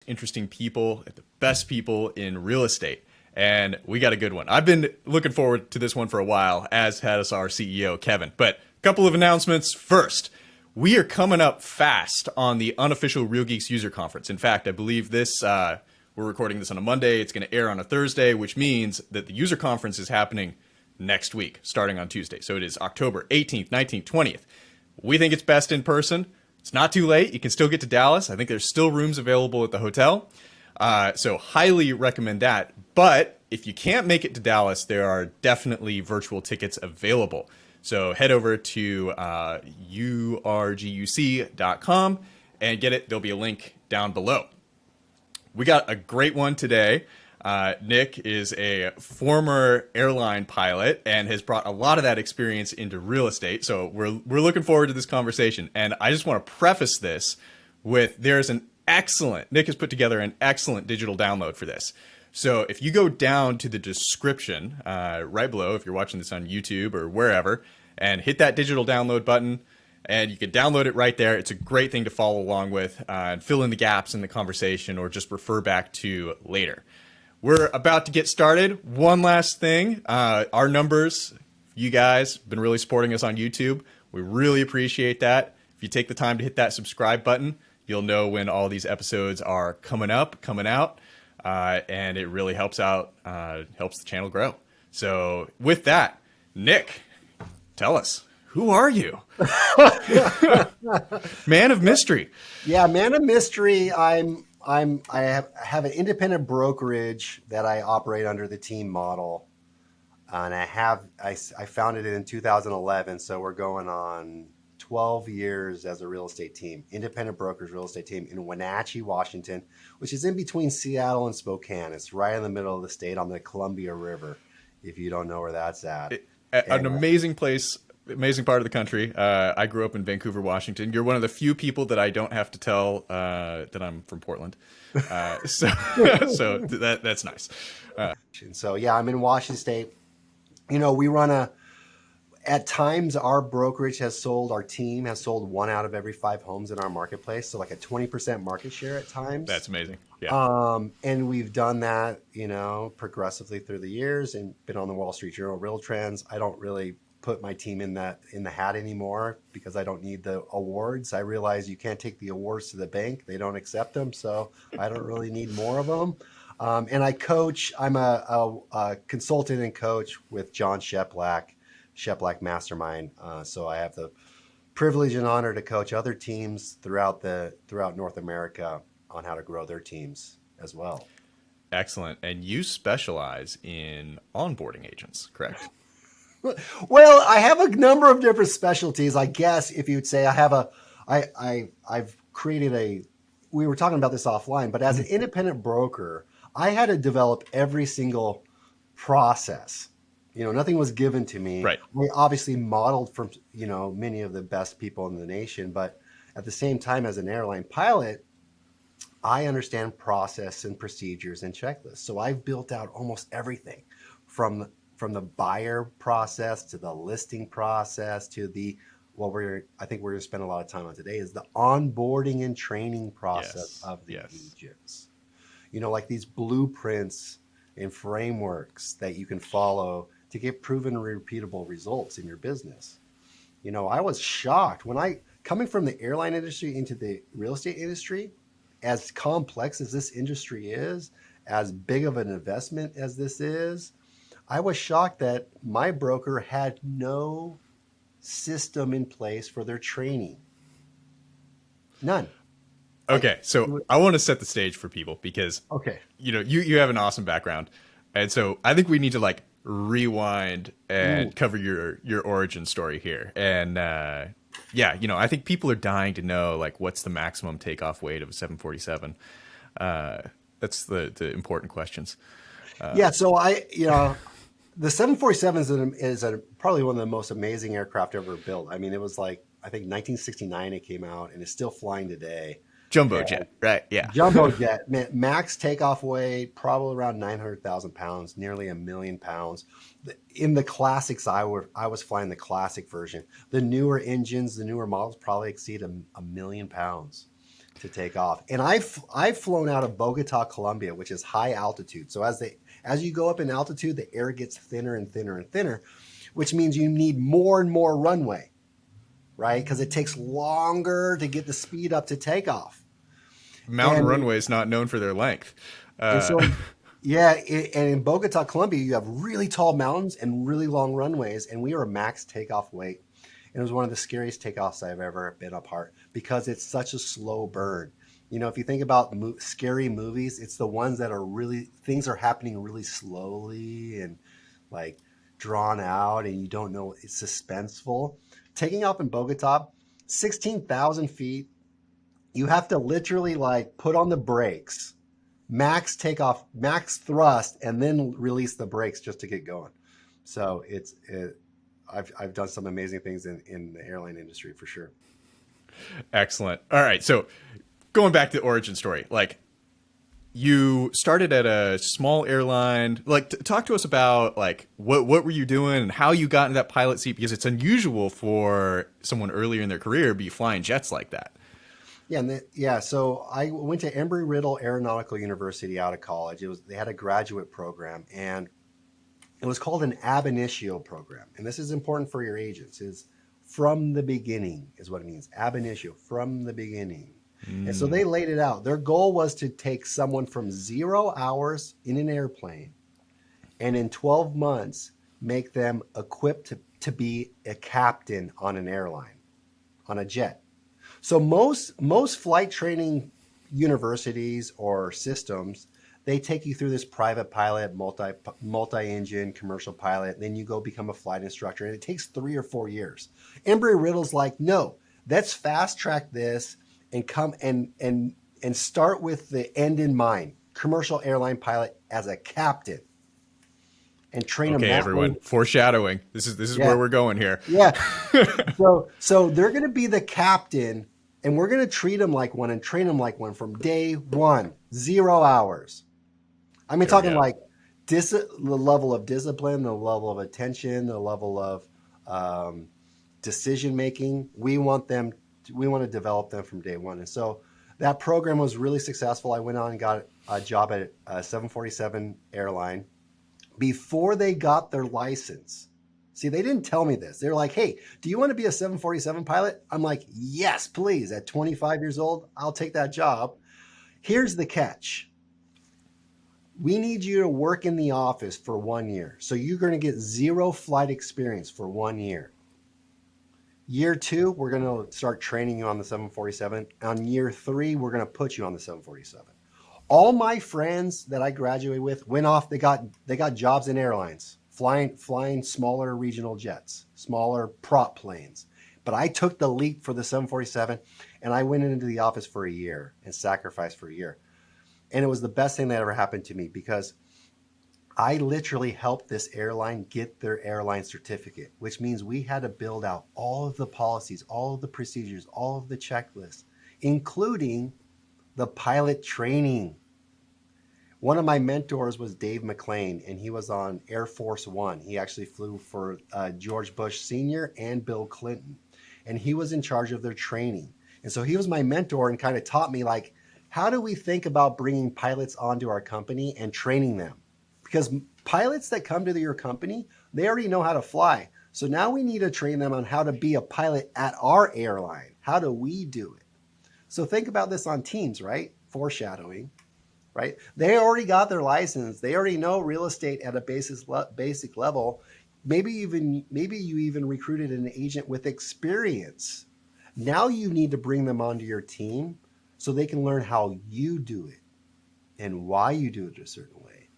interesting people, the best people in real estate. And we got a good one. I've been looking forward to this one for a while, as has our CEO, Kevin. But a couple of announcements first. We are coming up fast on the unofficial Real Geeks user conference. In fact, I believe this, we're recording this on a Monday. It's going to air on a Thursday, which means that the user conference is happening next week, starting on Tuesday. So it is October 18th, 19th, 20th. We think it's best in person. It's not too late. You can still get to Dallas. I think there's still rooms available at the hotel. So highly recommend that. But if you can't make it to Dallas, there are definitely virtual tickets available. So head over to urguc.com and get it. There'll be a link down below. We got a great one today. Nick is a former airline pilot and has brought a lot of that experience into real estate. So we're looking forward to this conversation. And I just want to preface this with Nick has put together an excellent digital download for this. So if you go down to the description right below, if you're watching this on YouTube or wherever, and hit that digital download button, and you can download it right there. It's a great thing to follow along with and fill in the gaps in the conversation or just refer back to later. We're about to get started. One last thing, our numbers, you guys have been really supporting us on YouTube. We really appreciate that. If you take the time to hit that subscribe button, you'll know when all these episodes are coming out, and it really helps the channel grow. So with that, Nick, tell us, who are you? Man of mystery. Yeah, man of mystery. I have an independent brokerage that I operate under the team model, and I founded it in 2011. So we're going on 12 years as a real estate team, independent brokers real estate team in Wenatchee, Washington, which is in between Seattle and Spokane. It's right in the middle of the state on the Columbia River, if you don't know where that's at. An amazing place, amazing part of the country. I grew up in Vancouver, Washington. You're one of the few people that I don't have to tell that I'm from Portland. So that's nice. So yeah, I'm in Washington State. At times our brokerage our team has sold 1 out of every 5 homes in our marketplace. So like a 20% market share at times. That's amazing. Yeah. And we've done that, progressively through the years and been on the Wall Street Journal Real Trends. I don't really put my team in the hat anymore because I don't need the awards. I realize you can't take the awards to the bank. They don't accept them. So I don't really need more of them. And I coach, I'm a consultant and coach with John Sheplack Mastermind. So I have the privilege and honor to coach other teams throughout North America on how to grow their teams as well. Excellent. And you specialize in onboarding agents, correct? Well, I have a number of different specialties. I guess if you'd say I've created we were talking about this offline, but as an independent broker, I had to develop every single process. Nothing was given to me. Right. We obviously modeled from, many of the best people in the nation, but at the same time, as an airline pilot, I understand process and procedures and checklists. So I've built out almost everything from the buyer process to the listing process to I think we're going to spend a lot of time on today is the onboarding and training process of the agents. Like these blueprints and frameworks that you can follow to get proven and repeatable results in your business. I was shocked when coming from the airline industry into the real estate industry, as complex as this industry is, as big of an investment as this is, I was shocked that my broker had no system in place for their training. None. Okay, so I want to set the stage for people because you have an awesome background, and so I think we need to rewind and cover your origin story here. And I think people are dying to know what's the maximum takeoff weight of a 747. That's the important questions. So the 747 is probably one of the most amazing aircraft ever built. I mean, it was I think 1969 it came out, and it's still flying today. Jumbo jet, right? Yeah. Jumbo jet, max takeoff weight, probably around 900,000 pounds, nearly 1 million pounds. In the classics, I was flying the classic version. The newer engines, the newer models probably exceed 1 million pounds. to take off. And I've flown out of Bogota, Colombia, which is high altitude. So as you go up in altitude, the air gets thinner and thinner and thinner, which means you need more and more runway, right? Because it takes longer to get the speed up to take off. Mountain runway is not known for their length. And so, yeah, and in Bogota, Colombia, you have really tall mountains and really long runways, and we were max takeoff weight. And it was one of the scariest takeoffs I've ever been a part because it's such a slow burn. You know, if you think about scary movies, it's the ones that are really, things are happening really slowly and like drawn out and you don't know, it's suspenseful. Taking off in Bogota, 16,000 feet, you have to literally like put on the brakes, max takeoff, max thrust, and then release the brakes just to get going. So I've done some amazing things in the airline industry for sure. Excellent. All right. So going back to the origin story, like you started at a small airline, like talk to us about like what were you doing and how you got into that pilot seat, because it's unusual for someone earlier in their career to be flying jets like that. Yeah. So I went to Embry-Riddle Aeronautical University out of college. They had a graduate program and it was called an ab initio program. And this is important for your agents, is from the beginning is what it means. Ab initio, from the beginning. And so they laid it out. Their goal was to take someone from 0 hours in an airplane and in 12 months, make them equipped to be a captain on an airline, on a jet. So most flight training universities or systems, they take you through this private pilot, multi-engine commercial pilot. Then you go become a flight instructor, and it takes 3 or 4 years. Embry-Riddle's like, no, let's fast track this and come and start with the end in mind. Commercial airline pilot as a captain, and train them. Okay, everyone, foreshadowing. This is where we're going here. Yeah. So they're going to be the captain, and we're going to treat them like one and train them like one from day one, 0 hours. I mean, talking like the level of discipline, the level of attention, the level of decision making. We want to develop them from day one. And so that program was really successful. I went on and got a job at a 747 airline before they got their license. See, they didn't tell me this. They're like, hey, do you want to be a 747 pilot? I'm like, yes, please. At 25 years old, I'll take that job. Here's the catch. We need you to work in the office for 1 year. So you're going to get 0 flight experience for 1 year. Year 2, we're going to start training you on the 747. On year 3, we're going to put you on the 747. All my friends that I graduated with went off. They got jobs in airlines, flying smaller regional jets, smaller prop planes. But I took the leap for the 747, and I went into the office for a year and sacrificed for a year. And it was the best thing that ever happened to me because I literally helped this airline get their airline certificate, which means we had to build out all of the policies, all of the procedures, all of the checklists, including the pilot training. One of my mentors was Dave McLean, and he was on Air Force One. He actually flew for George Bush Sr. and Bill Clinton, and he was in charge of their training. And so he was my mentor and kind of taught me, like, how do we think about bringing pilots onto our company and training them? Because pilots that come to your company, they already know how to fly. So now we need to train them on how to be a pilot at our airline. How do we do it? So think about this on teams, right? Foreshadowing, right? They already got their license. They already know real estate at a basic level. Maybe you even recruited an agent with experience. Now you need to bring them onto your team so they can learn how you do it and why you do it a certain way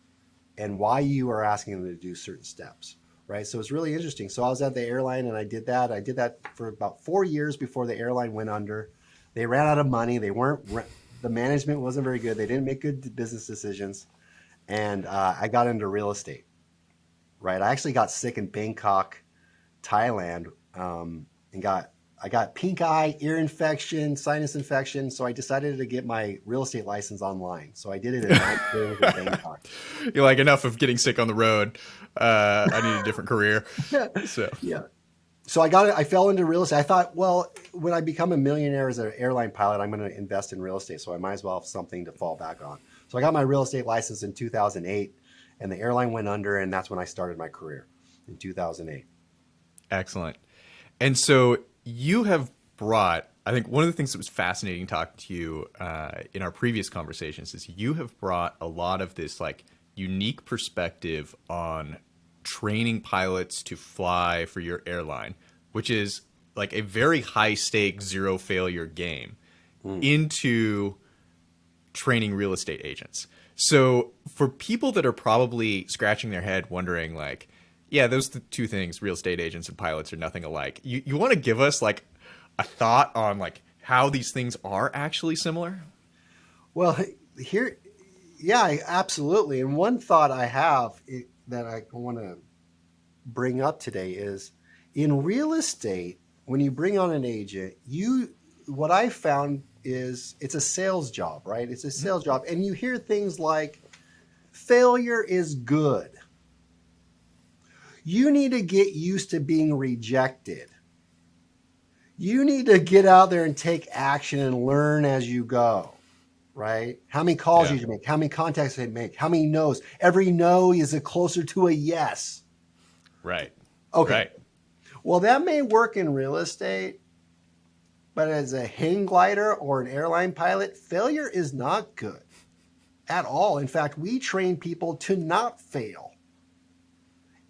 and why you are asking them to do certain steps, right? So it's really interesting. So I was at the airline and I did that. I did that for about 4 years before the airline went under. They ran out of money. The management wasn't very good. They didn't make good business decisions. And I got into real estate, right? I actually got sick in Bangkok, Thailand, and I got pink eye, ear infection, sinus infection. So I decided to get my real estate license online. So I did it in 9 days in Bangkok. You're like, enough of getting sick on the road. I need a different career. Yeah. So I fell into real estate. I thought, well, when I become a millionaire as an airline pilot, I'm going to invest in real estate. So I might as well have something to fall back on. So I got my real estate license in 2008, and the airline went under, and that's when I started my career in 2008. Excellent. And so you have brought, I think one of the things that was fascinating talking to you in our previous conversations is you have brought a lot of this like unique perspective on training pilots to fly for your airline, which is like a very high stake, zero failure game, into training real estate agents. So for people that are probably scratching their head wondering like, yeah, those two things, real estate agents and pilots, are nothing alike. You want to give us like a thought on like how these things are actually similar? Well, here, yeah, absolutely. And one thought I have that I want to bring up today is in real estate, when you bring on an agent, what I found is it's a sales job, right? It's a sales job. And you hear things like failure is good. You need to get used to being rejected. You need to get out there and take action and learn as you go, right? How many calls you make, how many contacts you make, how many no's. Every no is closer to a yes. Right. Okay. Right. Well, that may work in real estate, but as a hang glider or an airline pilot, failure is not good at all. In fact, we train people to not fail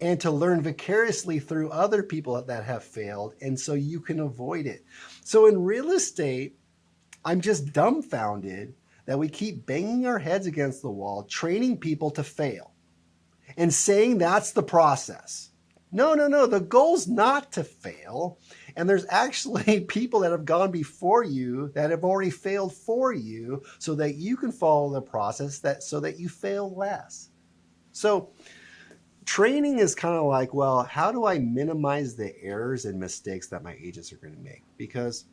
and to learn vicariously through other people that have failed. And so you can avoid it. So in real estate, I'm just dumbfounded that we keep banging our heads against the wall, training people to fail and saying that's the process. No. The goal's not to fail. And there's actually people that have gone before you that have already failed for you so that you can follow the process so that you fail less. So training is kind of like, well, how do I minimize the errors and mistakes that my agents are going to make? Because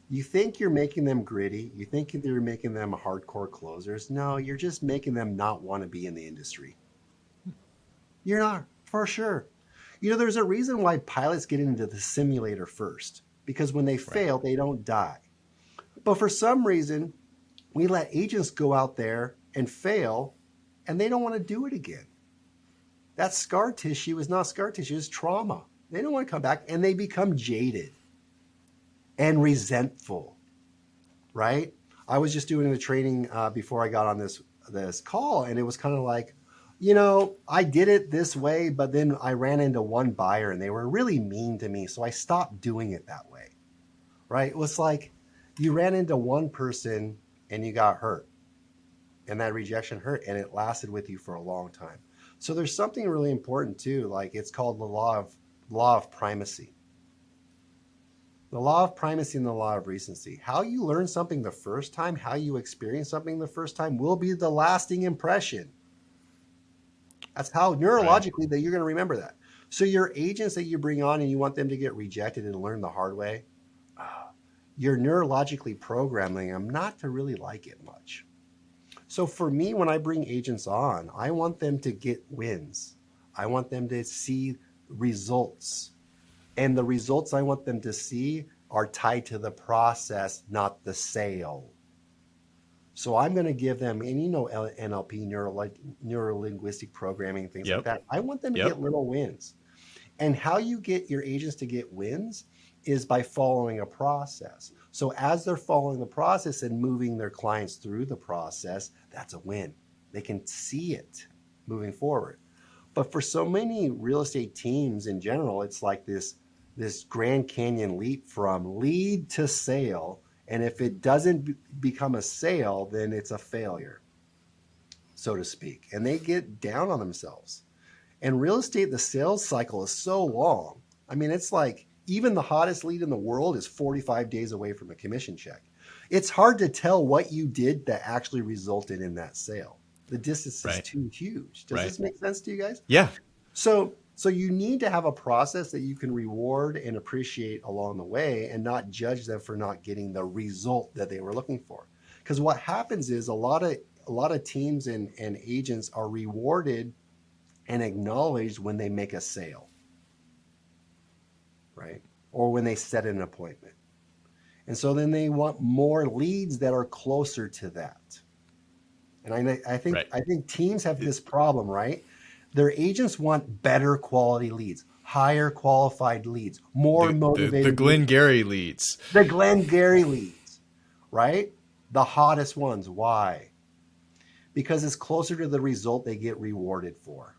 you think you're making them gritty. You think you're making them hardcore closers. No, you're just making them not want to be in the industry. You're not, for sure. There's a reason why pilots get into the simulator first, because when they fail, they don't die. But for some reason, we let agents go out there and fail, and they don't want to do it again. That scar tissue is not scar tissue, it's trauma. They don't want to come back, and they become jaded and resentful, right? I was just doing a training before I got on this call, and it was kind of like, I did it this way, but then I ran into one buyer, and they were really mean to me, so I stopped doing it that way, right? It was like you ran into one person, and you got hurt, and that rejection hurt, and it lasted with you for a long time. So there's something really important too, like it's called the law of primacy. The law of primacy and the law of recency. How you learn something the first time, how you experience something the first time will be the lasting impression. That's how neurologically that you're going to remember that. So your agents that you bring on and you want them to get rejected and learn the hard way, you're neurologically programming them not to really like it much. So for me, when I bring agents on, I want them to get wins. I want them to see results. And the results I want them to see are tied to the process, not the sale. So I'm going to give them, and NLP, neuro-linguistic programming, things like that. I want them to get little wins. And how you get your agents to get wins is by following a process. So as they're following the process and moving their clients through the process, that's a win. They can see it moving forward. But for so many real estate teams in general, it's like this Grand Canyon leap from lead to sale. And if it doesn't become a sale, then it's a failure, so to speak. And they get down on themselves. And real estate, the sales cycle is so long. I mean, it's like even the hottest lead in the world is 45 days away from a commission check. It's hard to tell what you did that actually resulted in that sale. The distance is too huge. Does this make sense to you guys? Yeah. So you need to have a process that you can reward and appreciate along the way and not judge them for not getting the result that they were looking for. Because what happens is a lot of teams and agents are rewarded and acknowledged when they make a sale. Right? or when they set an appointment. And so then they want more leads that are closer to that. And I think teams have this problem, right? Their agents want better quality leads, higher qualified leads, more motivated. The Glenn Gary leads. The Glenn Gary leads, right? The hottest ones. Why? Because it's closer to the result they get rewarded for.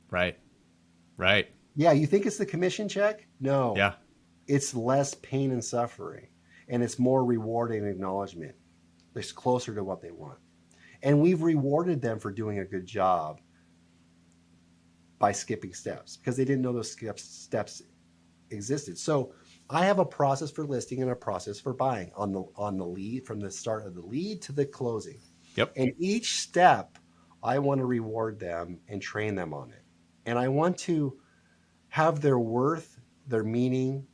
Right. Yeah, you think it's the commission check? No. Yeah. It's less pain and suffering, and it's more rewarding acknowledgement. It's closer to what they want. And we've rewarded them for doing a good job by skipping steps because they didn't know those steps existed. So I have a process for listing and a process for buying on the lead, from the start of the lead to the closing. Yep. And each step, I want to reward them and train them on it. And I want to have their worth, their meaning,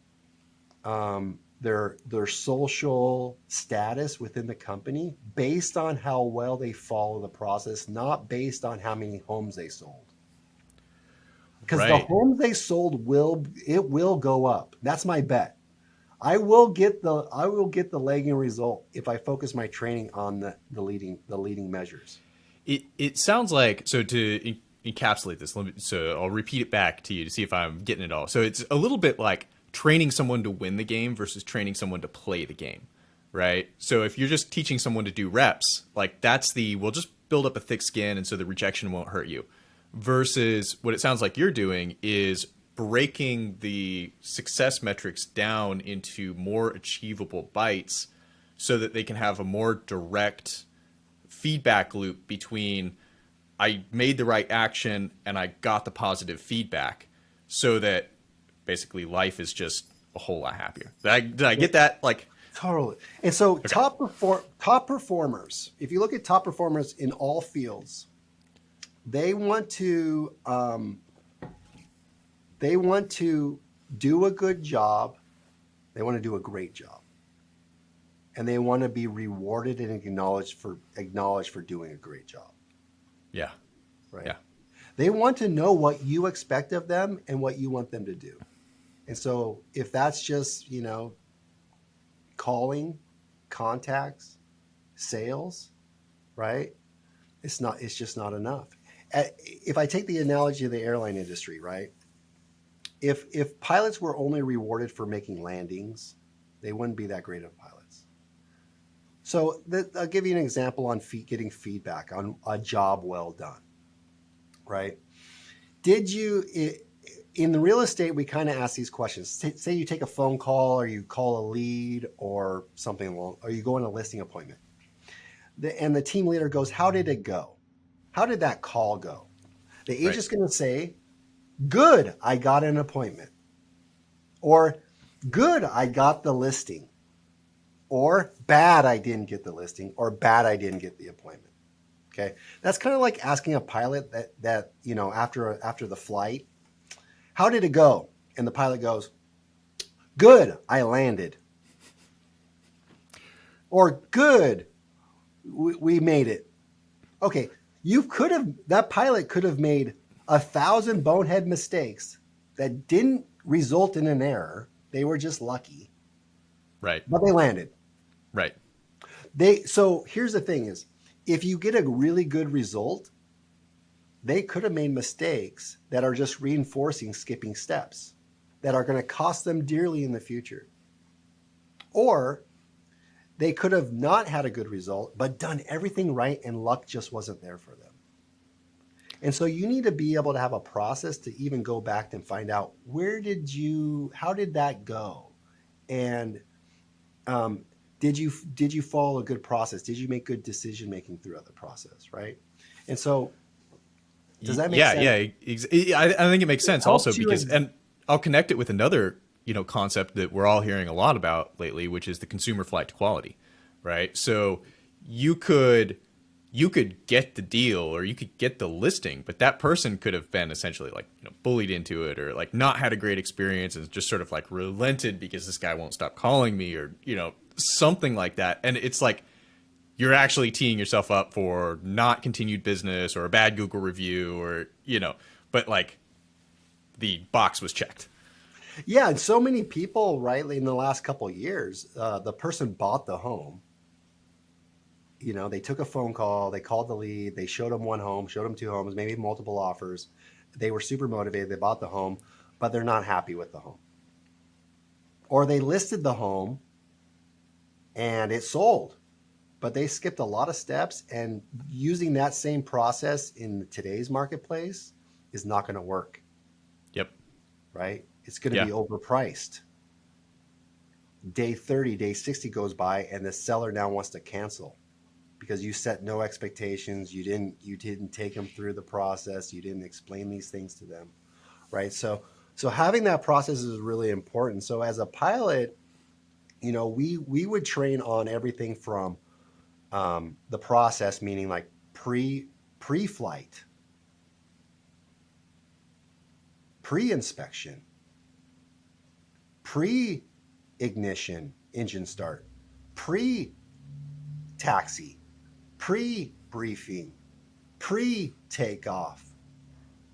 their social status within the company based on how well they follow the process, not based on how many homes they sold. Because the homes they sold will go up. That's my bet. I will get the lagging result if I focus my training on the leading measures. It sounds like, so to encapsulate this, so I'll repeat it back to you to see if I'm getting it all. So it's a little bit like training someone to win the game versus training someone to play the game, right? So if you're just teaching someone to do reps, like we'll just build up a thick skin and so the rejection won't hurt you. Versus what it sounds like you're doing is breaking the success metrics down into more achievable bites so that they can have a more direct feedback loop between I made the right action and I got the positive feedback, so that basically life is just a whole lot happier. Did I get that? Like, totally. And so top performers, if you look at top performers in all fields, they want to do a good job. They want to do a great job, and they want to be rewarded and acknowledged for doing a great job. Yeah. Right. Yeah. They want to know what you expect of them and what you want them to do. And so if that's just, calling, contacts, sales, right? It's just not enough. If I take the analogy of the airline industry, right? If pilots were only rewarded for making landings, they wouldn't be that great of pilots. So I'll give you an example on getting feedback on a job well done, right? In the real estate, we kind of ask these questions. Say you take a phone call or you call a lead or something along, or you go on a listing appointment. And the team leader goes, how did it go? How did that call go? The agent's going to say, good, I got an appointment. Or good, I got the listing. Or bad, I didn't get the listing. Or bad, I didn't get the appointment. Okay, that's kind of like asking a pilot that after the flight, how did it go? And the pilot goes, good, I landed. Or good, we made it. Okay, that pilot could have made 1,000 bonehead mistakes that didn't result in an error. They were just lucky. Right. But they landed. Right. So here's the thing is, if you get a really good result, they could have made mistakes that are just reinforcing skipping steps that are going to cost them dearly in the future. Or they could have not had a good result, but done everything right and luck just wasn't there for them. And so you need to be able to have a process to even go back and find out how did that go? And did you follow a good process? Did you make good decision making throughout the process, right? And so, does that make sense? Yeah. I think it makes sense also because, and I'll connect it with another concept that we're all hearing a lot about lately, which is the consumer flight to quality, right? So you could get the deal or you could get the listing, but that person could have been essentially like bullied into it or like not had a great experience and just sort of like relented because this guy won't stop calling me or something like that. And it's like you're actually teeing yourself up for not continued business or a bad Google review or but like the box was checked. Yeah, and so many people, right, in the last couple of years, the person bought the home. They took a phone call, they called the lead, they showed them one home, showed them two homes, maybe multiple offers. They were super motivated, they bought the home, but they're not happy with the home. Or they listed the home and it sold, but they skipped a lot of steps, and using that same process in today's marketplace is not going to work. Yep. Right? It's going to be overpriced. Day 30, day 60 goes by and the seller now wants to cancel because you set no expectations. You didn't take them through the process. You didn't explain these things to them. Right? So having that process is really important. So as a pilot, we would train on everything from the process, meaning like pre-flight, pre-inspection, pre-ignition, engine start, pre-taxi, pre-briefing, pre-takeoff,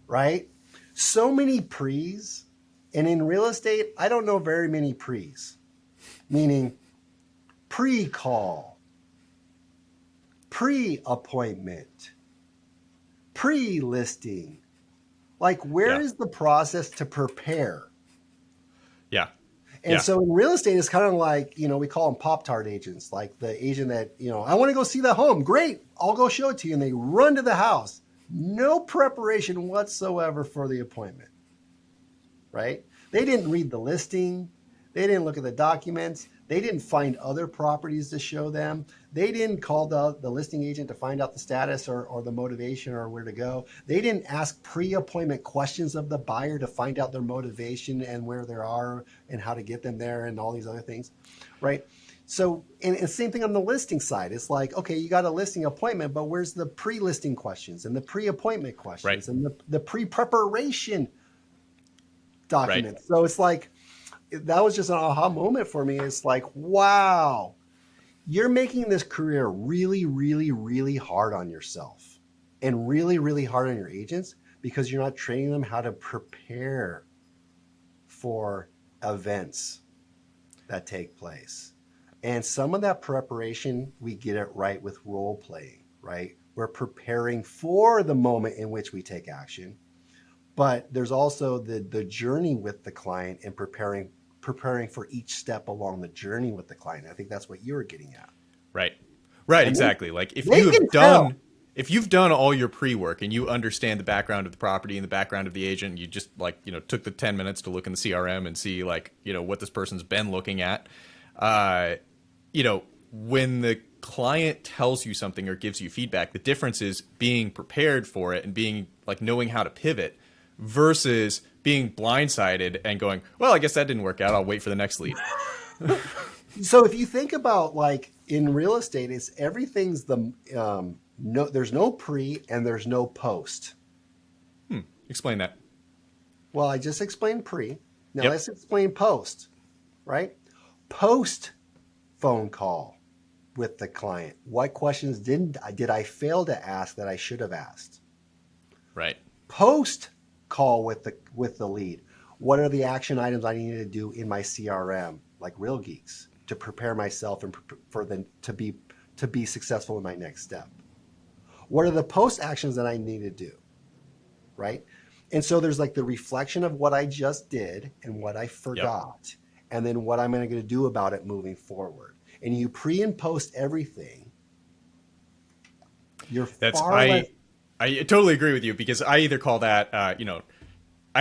right? So many pre's. And in real estate, I don't know very many pre's, meaning pre-call, pre-appointment, pre-listing. Like, where is the process to prepare? Yeah. And so in real estate, it's kind of like, we call them Pop-Tart agents, like the agent that, I want to go see the home. Great. I'll go show it to you. And they run to the house. No preparation whatsoever for the appointment, right? They didn't read the listing. They didn't look at the documents. They didn't find other properties to show them. They didn't call the listing agent to find out the status or the motivation or where to go. They didn't ask pre-appointment questions of the buyer to find out their motivation and where they are and how to get them there and all these other things, right? So, and same thing on the listing side. It's like, okay, you got a listing appointment, but where's the pre-listing questions and the pre-appointment questions and the pre-preparation documents? So it's like, that was just an aha moment for me. It's like, wow, you're making this career really, really, really hard on yourself and really, really hard on your agents because you're not training them how to prepare for events that take place. And some of that preparation, we get it right with role playing, right? We're preparing for the moment in which we take action. But there's also the journey with the client and preparing for each step along the journey with the client. I think that's what you were getting at. Right, And exactly. Like if you've done all your pre-work and you understand the background of the property and the background of the agent, you just took the 10 minutes to look in the CRM and see what this person's been looking at. When the client tells you something or gives you feedback, the difference is being prepared for it and being knowing how to pivot versus being blindsided and going, well, I guess that didn't work out. I'll wait for the next lead. So if you think about in real estate, it's everything's there's no pre and there's no post. Explain that. Well, I just explained pre. Now let's explain post, right? Post phone call with the client. What questions did I fail to ask that I should have asked? Right. Post call with the lead. What are the action items I need to do in my CRM, like Real Geeks, to prepare myself and to be successful in my next step? What are the post actions that I need to do, right? And so there's the reflection of what I just did and what I forgot, and then what I'm going to do about it moving forward. And you pre and post everything. I totally agree with you because I either call that, I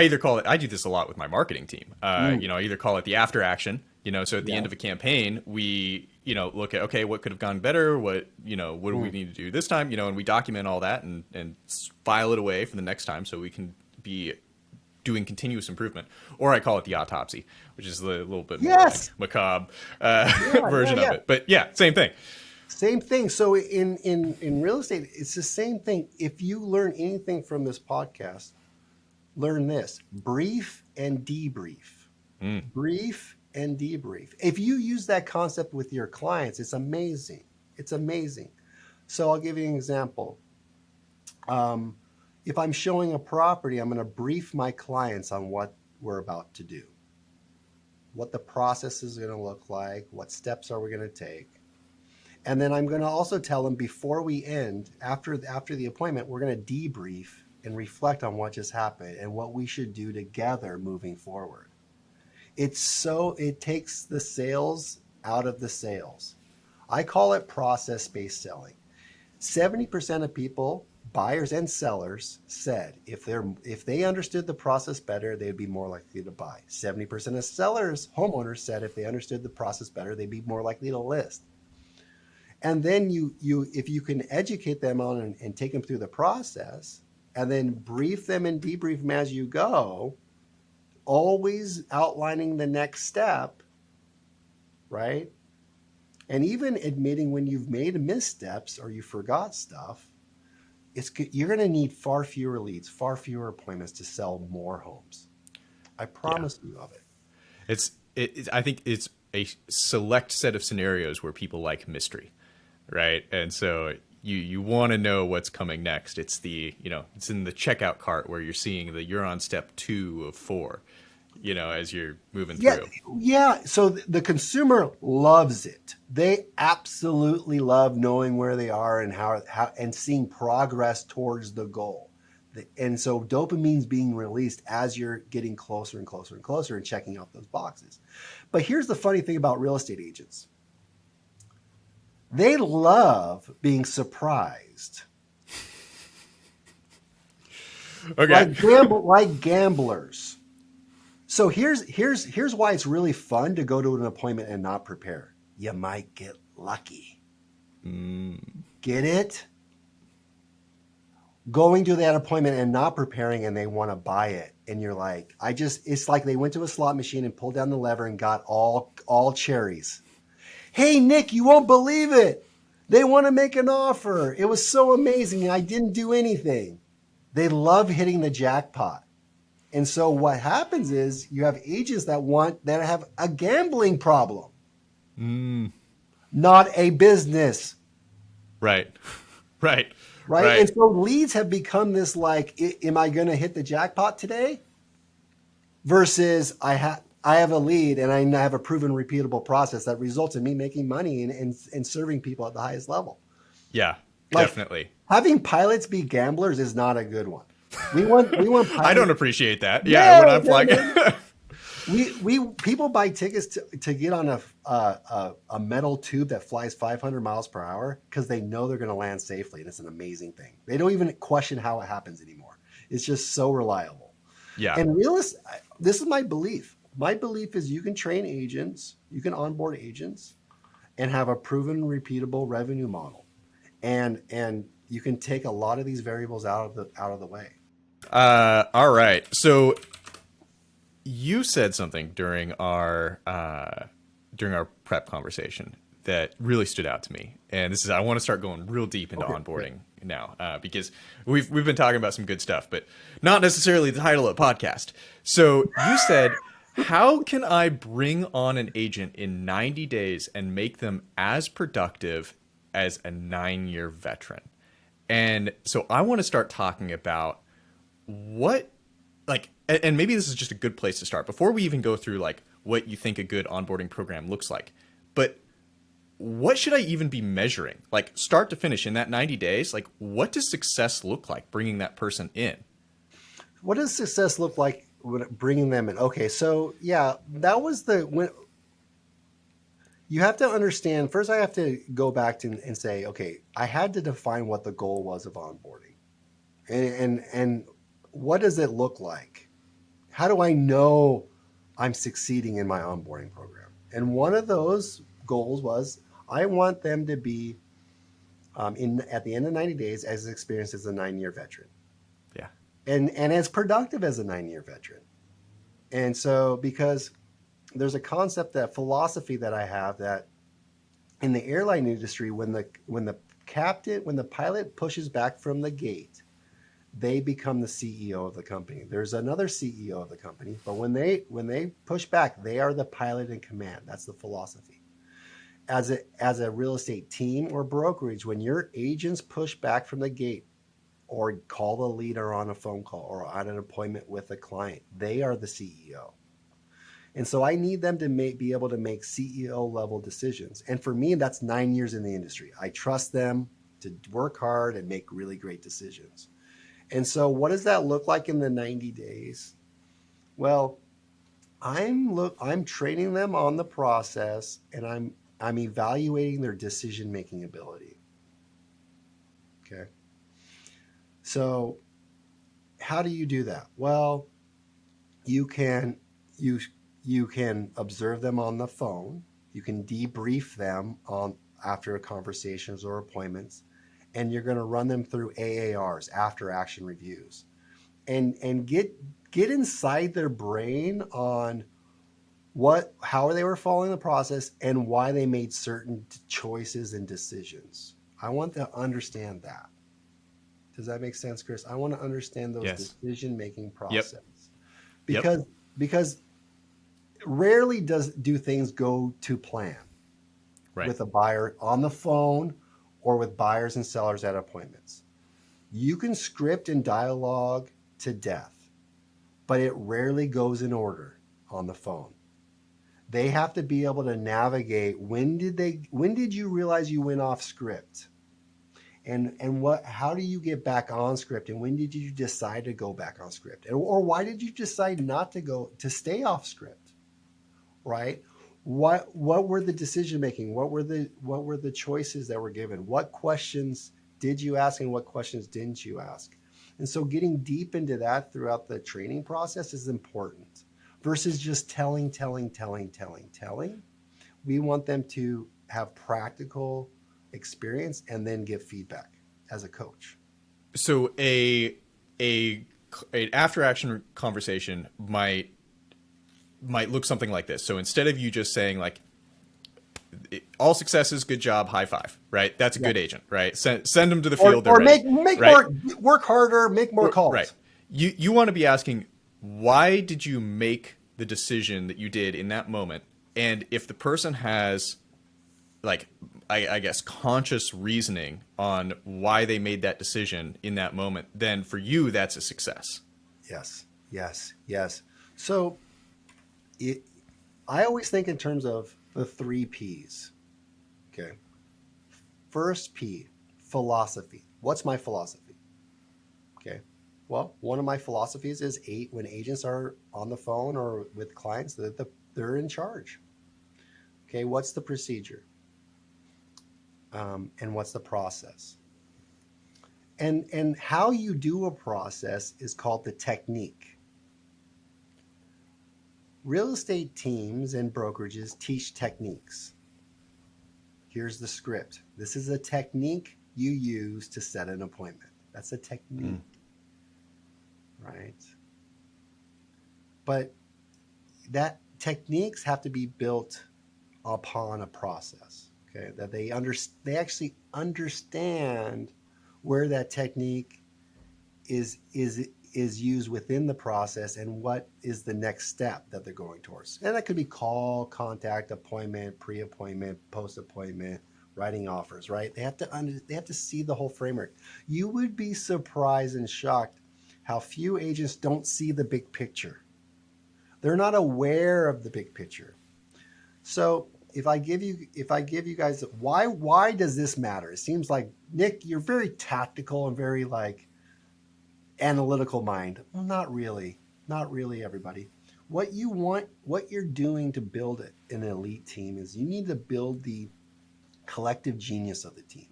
do this a lot with my marketing team. I either call it the after action, so at the end of a campaign, we, look at, okay, what could have gone better? What do we need to do this time? And we document all that and file it away for the next time so we can be doing continuous improvement. Or I call it the autopsy, which is a little bit more macabre version of it. But same thing. Same thing. So in real estate, it's the same thing. If you learn anything from this podcast, learn this: brief and debrief. Brief and debrief. If you use that concept with your clients, it's amazing. It's amazing. So I'll give you an example. If I'm showing a property, I'm going to brief my clients on what we're about to do. what the process is going to look like, what steps are we going to take. And then I'm going to also tell them before we end, after the appointment, we're going to debrief and reflect on what just happened and what we should do together moving forward. It takes the sales out of the sales. I call it process-based selling. 70% of people, buyers and sellers, said if they understood the process better, they'd be more likely to buy. 70% of sellers, homeowners, said if they understood the process better, they'd be more likely to list. And then if you can educate them on and take them through the process, and then brief them and debrief them as you go, always outlining the next step, right? And even admitting when you've made missteps or you forgot stuff, you're going to need far fewer leads, far fewer appointments to sell more homes. I promise you of it. I think it's a select set of scenarios where people like mystery, right? And so you want to know what's coming next. It's it's in the checkout cart where you're seeing that you're on step 2 of 4, as you're moving through. Yeah. So the consumer loves it. They absolutely love knowing where they are and how and seeing progress towards the goal. And so dopamine's being released as you're getting closer and closer and closer and checking out those boxes. But here's the funny thing about real estate agents. They love being surprised. Okay. Like gamblers. So here's why it's really fun to go to an appointment and not prepare. You might get lucky. Get it? Going to that appointment and not preparing and they want to buy it. And you're like, it's like they went to a slot machine and pulled down the lever and got all cherries. Hey, Nick, you won't believe it. They want to make an offer. It was so amazing. I didn't do anything. They love hitting the jackpot. And so what happens is you have agents that have a gambling problem, not a business. Right. Right. And so leads have become this like, am I going to hit the jackpot today? Versus I have a lead and I have a proven repeatable process that results in me making money and serving people at the highest level. Yeah, definitely. Having pilots be gamblers is not a good one. We want pilots. I don't appreciate that. Yeah, when I'm flying. People buy tickets to get on a metal tube that flies 500 miles per hour because they know they're going to land safely, and it's an amazing thing. They don't even question how it happens anymore. It's just so reliable. Yeah. And this is my belief. My belief is you can train agents, you can onboard agents, and have a proven, repeatable revenue model, and you can take a lot of these variables out of the way. All right. So you said something during our prep conversation that really stood out to me, and I want to start going real deep into onboarding now because we've been talking about some good stuff, but not necessarily the title of the podcast. So you said, how can I bring on an agent in 90 days and make them as productive as a 9-year veteran? And so I want to start talking about and maybe this is just a good place to start before we even go through like what you think a good onboarding program looks like. But what should I even be measuring? Like start to finish in that 90 days, like what does success look like bringing that person in? What does success look like bringing them in? Okay, so yeah, that was when you have to understand. First, I have to go back and say, okay, I had to define what the goal was of onboarding, and what does it look like? How do I know I'm succeeding in my onboarding program? And one of those goals was I want them to be at the end of 90 days as experienced as a 9-year veteran. Yeah. And as productive as a 9-year veteran. And so because there's a concept, that philosophy that I have, that in the airline industry, when the pilot pushes back from the gate, they become the CEO of the company. There's another CEO of the company, but when they push back, they are the pilot in command. That's the philosophy. As a real estate team or brokerage, when your agents push back from the gate or call the leader on a phone call or on an appointment with a client, they are the CEO. And so I need them to be able to make CEO level decisions. And for me, that's 9 years in the industry. I trust them to work hard and make really great decisions. And so what does that look like in the 90 days? Well, I'm training them on the process, and I'm evaluating their decision making ability. Okay. So how do you do that? Well, you can you can observe them on the phone. You can debrief them on after conversations or appointments, and you're going to run them through AARs, after action reviews, and get inside their brain on how they were following the process and why they made certain choices and decisions. I want to understand that. Does that make sense, Chris? I want to understand those Yes. decision-making Yep. process Yep. because rarely do things go to plan Right. with a buyer on the phone or with buyers and sellers at appointments. You can script and dialogue to death, but it rarely goes in order on the phone. They have to be able to navigate when did you realize you went off script? And how do you get back on script, and when did you decide to go back on script? Or why did you decide not to stay off script? Right? What were the decision making? What were the choices that were given? What questions did you ask and what questions didn't you ask? And so getting deep into that throughout the training process is important versus just telling. We want them to have practical experience and then give feedback as a coach. So a after action conversation might look something like this. So instead of you just saying like all successes, good job, high five, right? That's a good agent, right? Send them to the field. Or make right? work harder, make more calls. Right. You want to be asking, why did you make the decision that you did in that moment? And if the person has like, I guess, conscious reasoning on why they made that decision in that moment, then for you, that's a success. Yes. So I always think in terms of the 3 Ps. Okay. First P, philosophy. What's my philosophy? Okay. Well, one of my philosophies is when agents are on the phone or with clients, they're in charge. Okay. What's the procedure? And what's the process? And how you do a process is called the technique. Real estate teams and brokerages teach techniques. Here's the script. This is a technique you use to set an appointment. That's a technique, right? But that techniques have to be built upon a process, okay? That they actually understand where that technique is used within the process and what is the next step that they're going towards. And that could be call, contact, appointment, pre-appointment, post-appointment, writing offers, right? They have to see the whole framework. You would be surprised and shocked how few agents don't see the big picture. They're not aware of the big picture. So if I give you guys why does this matter? It seems like, Nick, you're very tactical and very like analytical mind. Well, not really, everybody. What you're doing to build an elite team is you need to build the collective genius of the team.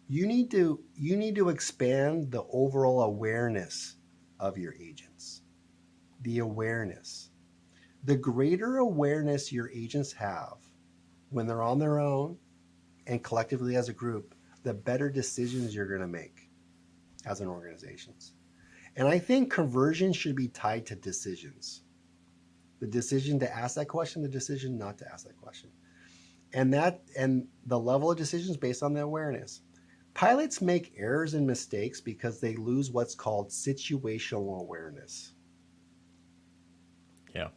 You need to expand the overall awareness of your agents. The awareness. The greater awareness your agents have when they're on their own and collectively as a group, the better decisions you're going to make as an organization. And I think conversion should be tied to decisions. The decision to ask that question, the decision not to ask that question. And the level of decisions based on the awareness. Pilots make errors and mistakes because they lose what's called situational awareness. Yeah.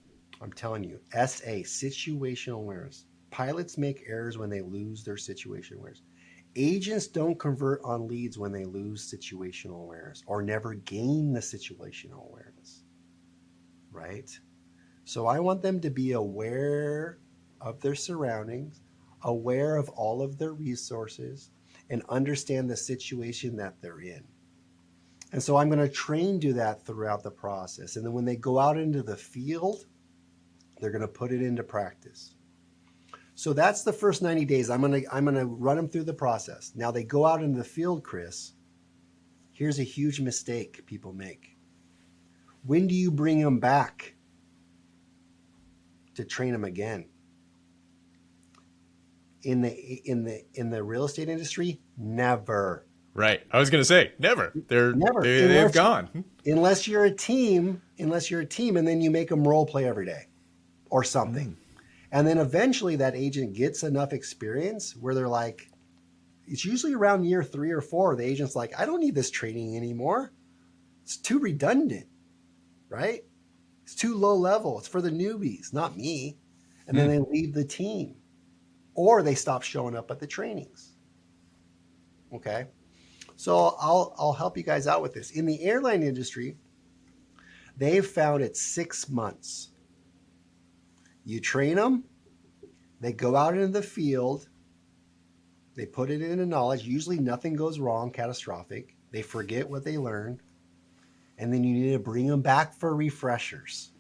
I'm telling you, situational awareness. Pilots make errors when they lose their situational awareness. Agents don't convert on leads when they lose situational awareness or never gain the situational awareness, right? So I want them to be aware of their surroundings, aware of all of their resources, and understand the situation that they're in. And so I'm going to train do that throughout the process. And then when they go out into the field, they're going to put it into practice. So that's the first 90 days. I'm going to run them through the process. Now they go out into the field, Chris. Here's a huge mistake people make. When do you bring them back to train them again? In the real estate industry, never. Right. I was going to say never. They've gone. Unless you're a team, and then you make them role play every day or something. And then eventually that agent gets enough experience where they're like, it's usually around year 3 or 4, the agent's like, I don't need this training anymore. It's too redundant, right? It's too low level. It's for the newbies, not me. And then they leave the team or they stop showing up at the trainings. Okay. So I'll help you guys out with this. In the airline industry, they've found it 6 months. You train them, they go out into the field, they put it into knowledge. Usually nothing goes wrong, catastrophic. They forget what they learned. And then you need to bring them back for refreshers.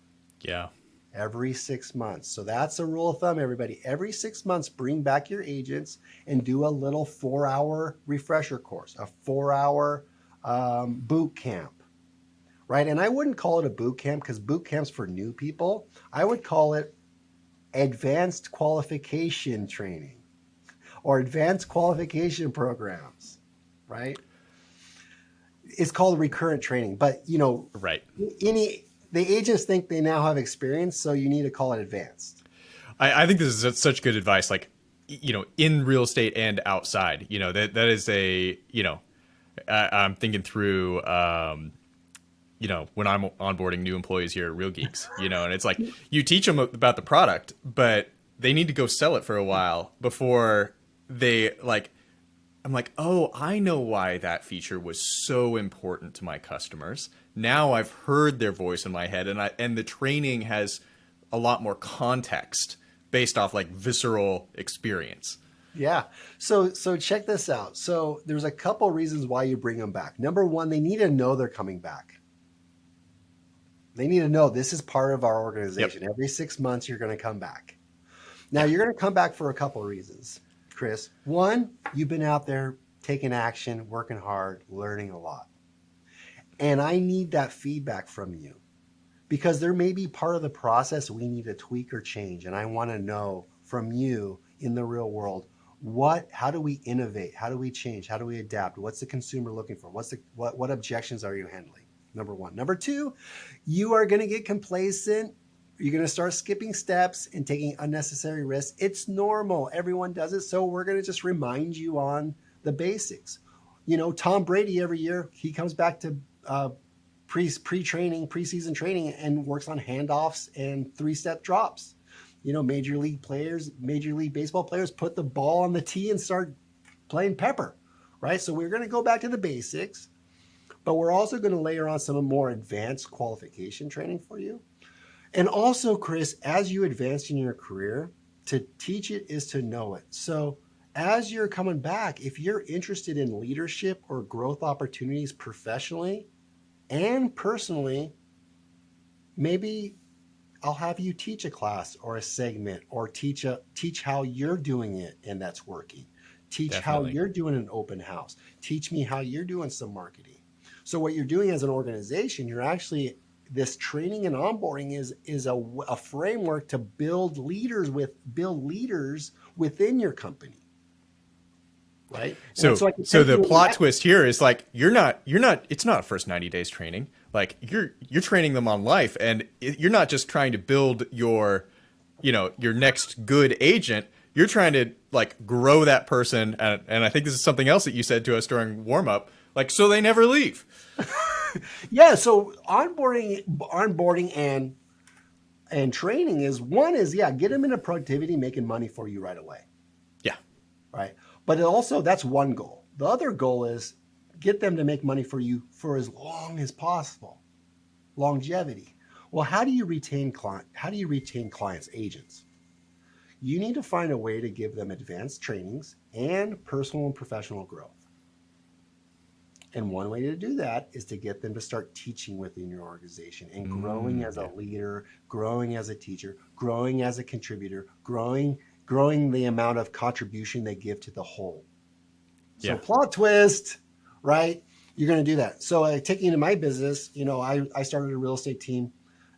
Yeah. Every 6 months. So that's a rule of thumb, everybody. Every 6 months, bring back your agents and do a little 4-hour refresher course, a 4-hour boot camp, right? And I wouldn't call it a boot camp because boot camp's for new people. I would call it advanced qualification training or advanced qualification programs, right? It's called recurrent training, but Right. The agents think they now have experience, so you need to call it advanced. I think this is such good advice, like, in real estate and outside, that is I'm thinking through, when I'm onboarding new employees here at Real Geeks, and it's like you teach them about the product, but they need to go sell it for a while before they I'm like, oh, I know why that feature was so important to my customers. Now I've heard their voice in my head, and the training has a lot more context based off visceral experience. Yeah. So check this out. So there's a couple reasons why you bring them back. Number one, they need to know they're coming back. They need to know this is part of our organization. Yep. Every 6 months, you're going to come back. Now, you're going to come back for a couple of reasons, Chris. One, you've been out there taking action, working hard, learning a lot. And I need that feedback from you because there may be part of the process we need to tweak or change. And I want to know from you in the real world, how do we innovate? How do we change? How do we adapt? What's the consumer looking for? What objections are you handling? Number one. Number two, you are going to get complacent. You're going to start skipping steps and taking unnecessary risks. It's normal. Everyone does it. So we're going to just remind you on the basics. Tom Brady every year, he comes back to pre-training, preseason training and works on handoffs and 3-step drops. Major League Baseball players put the ball on the tee and start playing pepper, right? So we're going to go back to the basics, but we're also going to layer on some more advanced qualification training for you. And also, Chris, as you advance in your career, to teach it is to know it. So as you're coming back, if you're interested in leadership or growth opportunities professionally and personally, maybe I'll have you teach a class or a segment or teach how you're doing it and that's working. Teach Definitely. How you're doing an open house. Teach me how you're doing some marketing. So what you're doing as an organization, you're actually, this training and onboarding is a framework to build leaders within your company. Right. So the plot twist here is you're not, it's not a first 90 days training. You're training them on life, and you're not just trying to build your next good agent. You're trying to grow that person. And I think this is something else that you said to us during warm up, so they never leave. Yeah. So onboarding and training is get them into productivity, making money for you right away. Yeah. Right. But also that's one goal. The other goal is get them to make money for you for as long as possible. Longevity. Well, how do you retain clients, agents? You need to find a way to give them advanced trainings and personal and professional growth. And one way to do that is to get them to start teaching within your organization and growing as a leader, growing as a teacher, growing as a contributor, growing the amount of contribution they give to the whole. So plot twist, right? You're going to do that. So taking into my business, I started a real estate team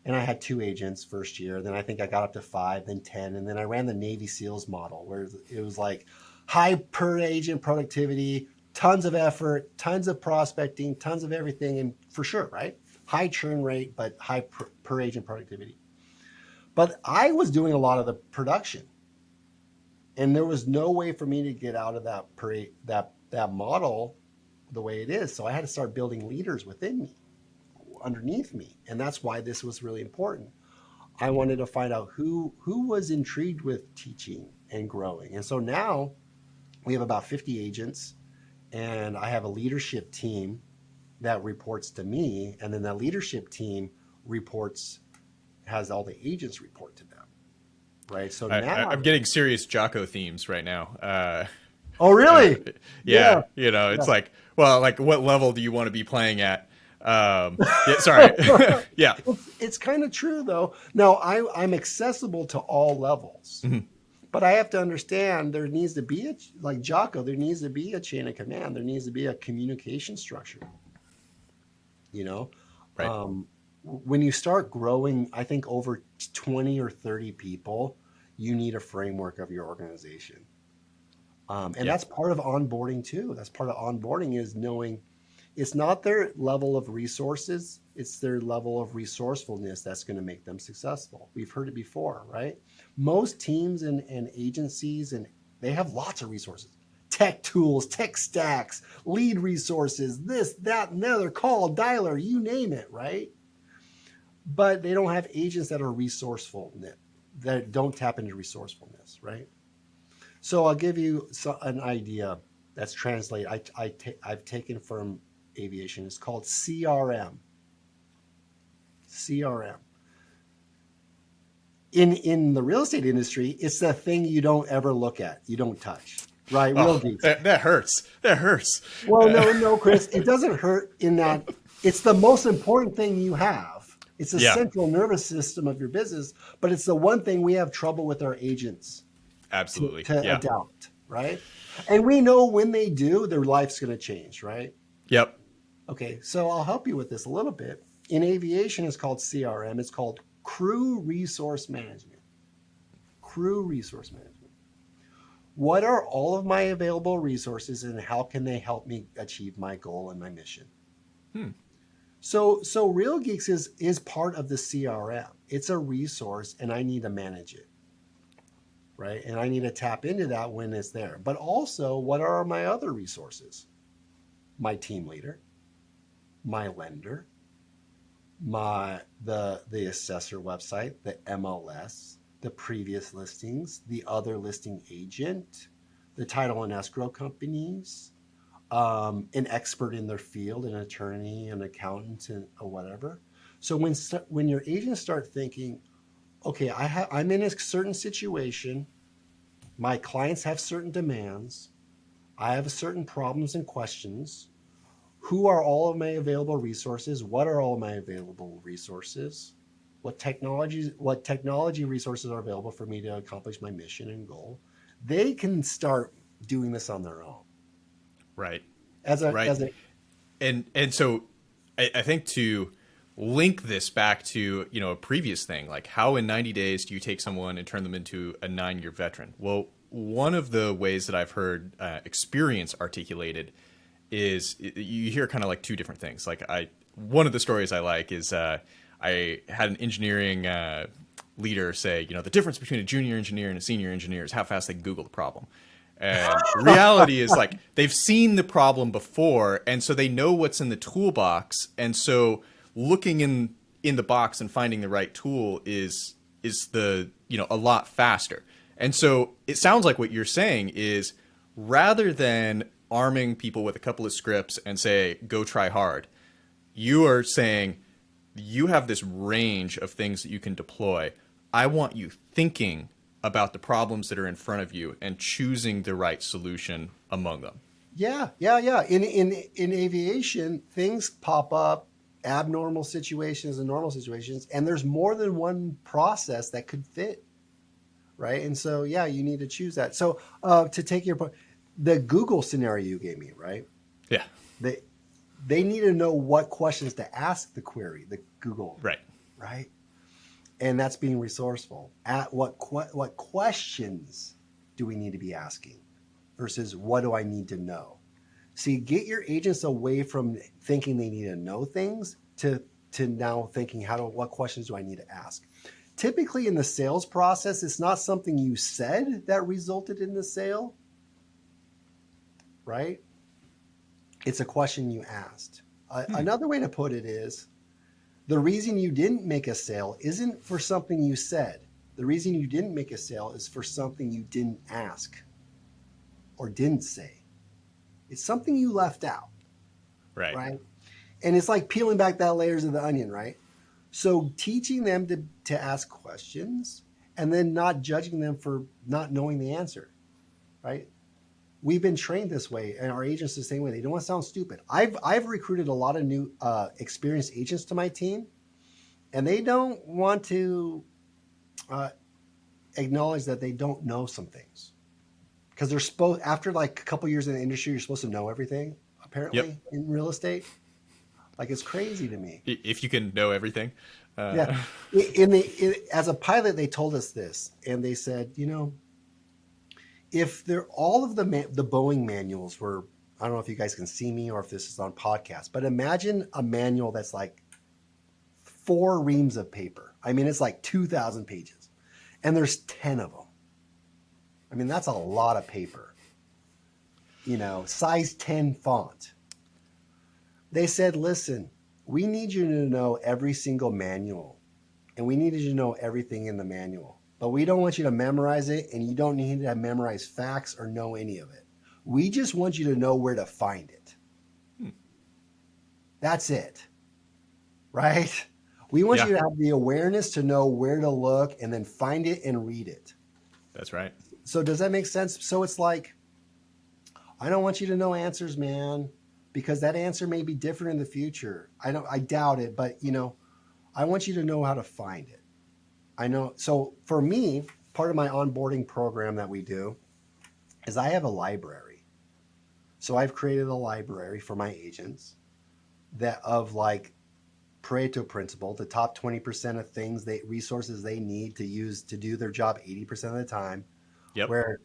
and I had 2 agents first year. Then I think I got up to 5, then 10. And then I ran the Navy SEALs model where it was like high per agent productivity, tons of effort, tons of prospecting, tons of everything. And for sure, right? High churn rate, but high per agent productivity. But I was doing a lot of the production. And there was no way for me to get out of that model the way it is. So I had to start building leaders within me, underneath me. And that's why this was really important. I wanted to find out who was intrigued with teaching and growing. And so now we have about 50 agents, and I have a leadership team that reports to me. And then that leadership team has all the agents report to them. Right. So now I'm getting serious Jocko themes right now. Oh, really? Yeah. It's like, well, like what level do you want to be playing at? Sorry. Yeah. It's kind of true though. Now I'm accessible to all levels, but I have to understand there needs to be like Jocko, there needs to be a chain of command. There needs to be a communication structure, Right. When you start growing, I think over 20 or 30 people, you need a framework of your organization. That's part of onboarding too. That's part of onboarding is knowing it's not their level of resources, it's their level of resourcefulness that's going to make them successful. We've heard it before, right? Most teams and agencies, and they have lots of resources. Tech tools, tech stacks, lead resources, this, that, and the other, call, dialer, you name it, right? But they don't have agents that are resourceful, that don't tap into resourcefulness, right? So I'll give you an idea that's translated. I've taken from aviation. It's called CRM. CRM. In the real estate industry, it's the thing you don't ever look at. You don't touch. Right? Real Geeks. That hurts. That hurts. Well, no, Chris. It doesn't hurt in that it's the most important thing you have. It's the central nervous system of your business, but it's the one thing we have trouble with our agents. Absolutely. To adopt, right? And we know when they do, their life's going to change, right? Yep. Okay, so I'll help you with this a little bit. In aviation, it's called CRM. It's called Crew Resource Management. Crew Resource Management. What are all of my available resources and how can they help me achieve my goal and my mission? So Real Geeks is part of the CRM. It's a resource and I need to manage it, right? And I need to tap into that when it's there. But also, what are my other resources? My team leader, my lender, the assessor website, the MLS, the previous listings, the other listing agent, the title and escrow companies, an expert in their field, an attorney, an accountant, or whatever. So when your agents start thinking, okay, I'm in a certain situation, my clients have certain demands, I have certain problems and questions. Who are all of my available resources? What are all of my available resources? What technology resources are available for me to accomplish my mission and goal? They can start doing this on their own. Right. And so I think to link this back to, a previous thing, like how in 90 days do you take someone and turn them into a 9-year veteran? Well, one of the ways that I've heard experience articulated is you hear kind of like 2 different things. Like one of the stories I like is I had an engineering leader say, the difference between a junior engineer and a senior engineer is how fast they can Google the problem. And reality is like they've seen the problem before, and so they know what's in the toolbox. And so looking in the box and finding the right tool is a lot faster. And so it sounds like what you're saying is rather than arming people with a couple of scripts and say, go try hard, you are saying you have this range of things that you can deploy. I want you thinking about the problems that are in front of you and choosing the right solution among them. Yeah, yeah, yeah. In aviation, things pop up, abnormal situations and normal situations, and there's more than one process that could fit, right? And so, yeah, you need to choose that. So, to take your point, the Google scenario you gave me, right? Yeah. They they need to know what questions to ask the query, the Google, Right. right? And that's being resourceful. At what questions do we need to be asking versus what do I need to know? See, get your agents away from thinking they need to know things to now thinking what questions do I need to ask? Typically in the sales process, it's not something you said that resulted in the sale, right? It's a question you asked. Another way to put it is the reason you didn't make a sale isn't for something you said. The reason you didn't make a sale is for something you didn't ask or didn't say. It's something you left out, Right. right? And it's like peeling back that layers of the onion, right? So teaching them to ask questions and then not judging them for not knowing the answer, right? We've been trained this way, and our agents the same way. They don't want to sound stupid. I've recruited a lot of new experienced agents to my team, and they don't want to acknowledge that they don't know some things because they're supposed after like a couple years in the industry, you're supposed to know everything. Apparently, in real estate, like it's crazy to me. If you can know everything. Yeah, as a pilot, they told us this, and they said, if they're all of the Boeing manuals were, I don't know if you guys can see me or if this is on podcast, but imagine a manual that's like 4 reams of paper. I mean, it's like 2,000 pages, and there's 10 of them. I mean, that's a lot of paper. Size 10 font. They said, listen, we need you to know every single manual, and we need you to know everything in the manual. But we don't want you to memorize it, and you don't need to memorize facts or know any of it. We just want you to know where to find it. That's it. Right? We want you to have the awareness to know where to look and then find it and read it. That's right. So does that make sense? So it's like, I don't want you to know answers, man, because that answer may be different in the future. I doubt it, but I want you to know how to find it. I know. So for me, part of my onboarding program that we do is I have a library. So I've created a library for my agents that of like Pareto principle, the top 20% of resources they need to use to do their job 80% of the time. Yep. Where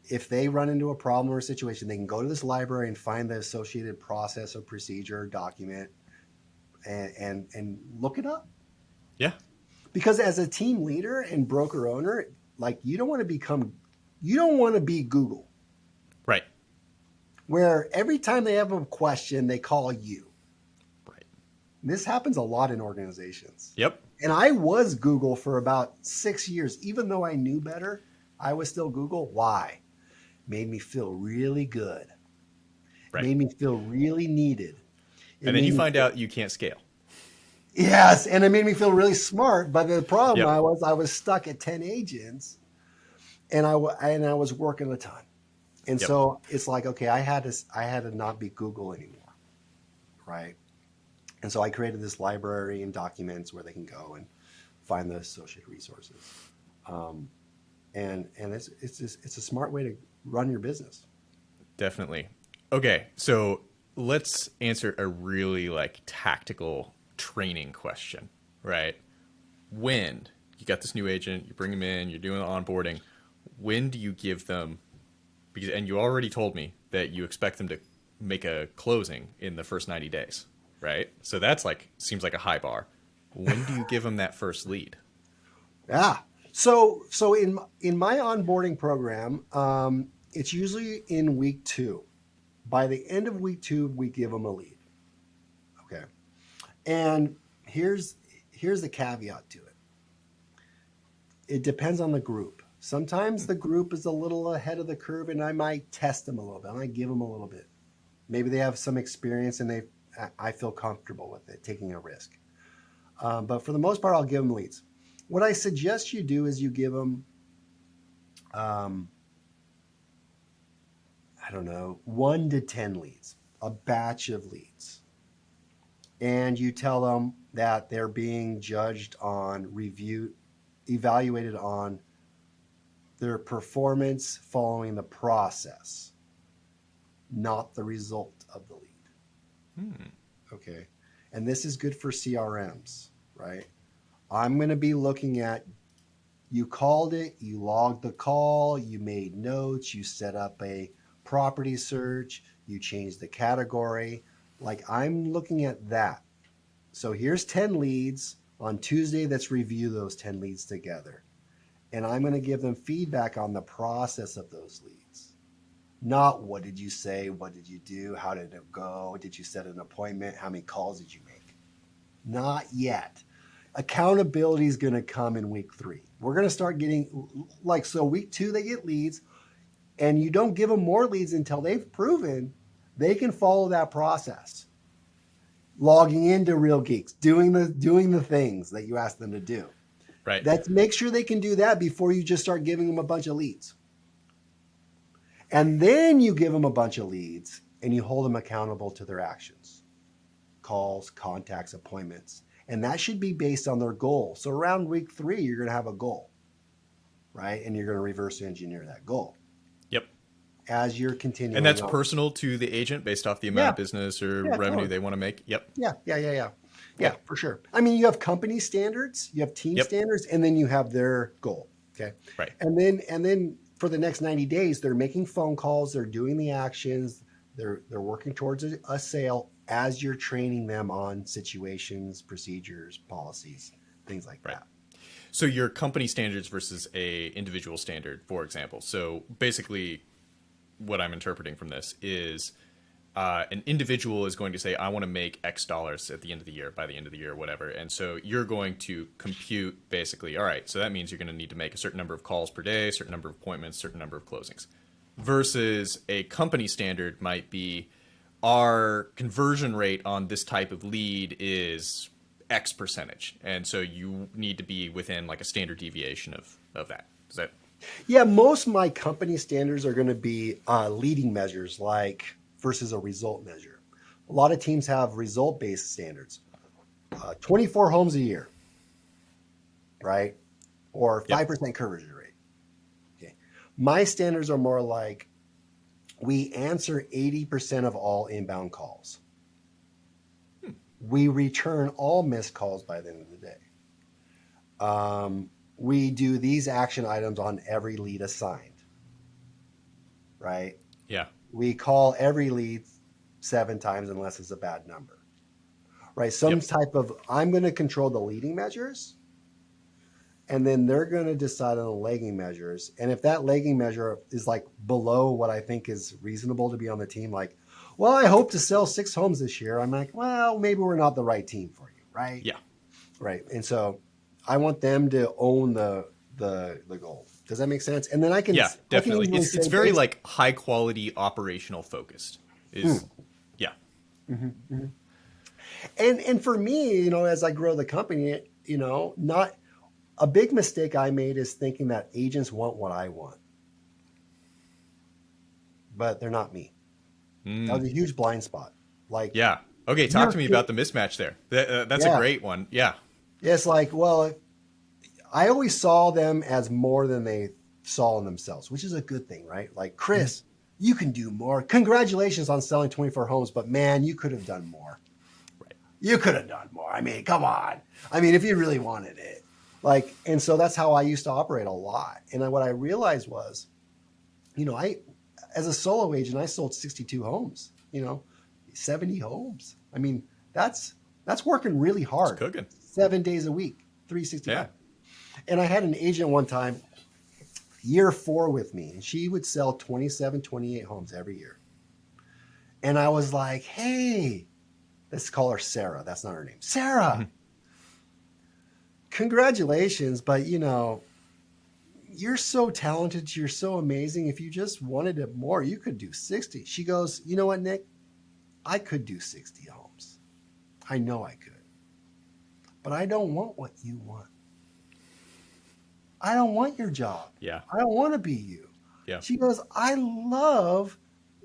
if they run into a problem or a situation, they can go to this library and find the associated process or procedure or document and look it up. Yeah. Because as a team leader and broker owner, like you don't want to be Google. Right. Where every time they have a question, they call you. Right. And this happens a lot in organizations. Yep. And I was Google for about 6 years. Even though I knew better, I was still Google. Why? Made me feel really good. Right. Made me feel really needed. And then you find out you can't scale. Yes, and it made me feel really smart. But the problem I was stuck at 10 agents, and I was working a ton. And so it's like, okay, I had to not be Google anymore, right? And so I created this library and documents where they can go and find the associated resources. And it's a smart way to run your business. Definitely. Okay, so let's answer a really tactical training question, right? When you got this new agent, you bring them in, you're doing the onboarding, when do you give them, and you already told me that you expect them to make a closing in the first 90 days, right? So that's seems like a high bar. When do you give them that first lead? Yeah. So in my onboarding program, it's usually in week 2. By the end of week 2, we give them a lead. Okay. And here's the caveat to it. It depends on the group. Sometimes the group is a little ahead of the curve, and I might test them a little bit. I might give them a little bit. Maybe they have some experience, and I feel comfortable with it, taking a risk. But for the most part, I'll give them leads. What I suggest you do is you give them, I don't know, 1 to 10 leads, a batch of leads. And you tell them that they're being judged on evaluated on their performance following the process, not the result of the lead. Okay. And this is good for CRMs, right? I'm going to be looking at, you called it, you logged the call, you made notes, you set up a property search, you changed the category. Like, I'm looking at that. So here's 10 leads. On Tuesday, let's review those 10 leads together. And I'm going to give them feedback on the process of those leads. Not what did you say, what did you do, how did it go, did you set an appointment, how many calls did you make? Not yet. Accountability is going to come in week 3. We're going to start getting, like, so week 2, they get leads, and you don't give them more leads until they've proven they can follow that process. Logging into Real Geeks, doing the things that you ask them to do. Right. That's, make sure they can do that before you just start giving them a bunch of leads. And then you give them a bunch of leads and you hold them accountable to their actions, calls, contacts, appointments. And that should be based on their goal. So around week 3, you're going to have a goal, right? And you're going to reverse engineer that goal. Yep. As you're continuing. And that's on. personal to the agent based off the amount of business or revenue totally. they want to make. Yep. Yeah, for sure. I mean, you have company standards, you have team standards, and then you have their goal. Okay. Right. And then for the next 90 days, they're making phone calls, they're doing the actions, they're working towards a sale as you're training them on situations, procedures, policies, things like that. So your company standards versus a individual standard, for example. So basically what I'm interpreting from this is an individual is going to say, I want to make X dollars at the end of the year, by the end of the year, whatever. And so you're going to compute basically, all right, so that means you're going to need to make a certain number of calls per day, a certain number of appointments, a certain number of closings. Versus a company standard might be, our conversion rate on this type of lead is X percentage. And so you need to be within like a standard deviation of that. Is that? Yeah, most of my company standards are going to be leading measures, like versus a result measure. A lot of teams have result-based standards. 24 homes a year, right? Or 5% conversion rate. Okay. My standards are more like, we answer 80% of all inbound calls. We return all missed calls by the end of the day. We do these action items on every lead assigned, right? Yeah. We call every lead 7 times unless it's a bad number, right? Some type of, I'm going to control the leading measures, and then they're going to decide on the lagging measures. And if that lagging measure is like below what I think is reasonable to be on the team, like, well, I hope to sell 6 homes this year. I'm like, well, maybe we're not the right team for you, right? Yeah. Right. And so I want them to own the goal. Does that make sense? And then I can, definitely. I can It's very like high quality operational focused. Yeah. Mm-hmm. And for me, as I grow the company, not a big mistake I made is thinking that agents want what I want, but they're not me. That was a huge blind spot. Like, yeah. Okay. Talk to me about the mismatch there. That's a great one. Yeah. It's like, well, I always saw them as more than they saw in themselves, which is a good thing, right? Like, Chris, you can do more. Congratulations on selling 24 homes, but man, you could have done more. Right. You could have done more. I mean, come on. I mean, if you really wanted it. Like, and so that's how I used to operate a lot. And what I realized was, as a solo agent, I sold 62 homes, 70 homes. I mean, that's working really hard. It's cooking. 7 days a week, 365. Yeah. And I had an agent one time, year 4 with me, and she would sell 27, 28 homes every year. And I was like, hey, let's call her Sarah. That's not her name. Sarah, congratulations. But, you're so talented. You're so amazing. If you just wanted it more, you could do 60. She goes, you know what, Nick? I could do 60 homes. I know I could. but I don't want what you want. I don't want your job. Yeah. I don't want to be you. Yeah. She goes, I love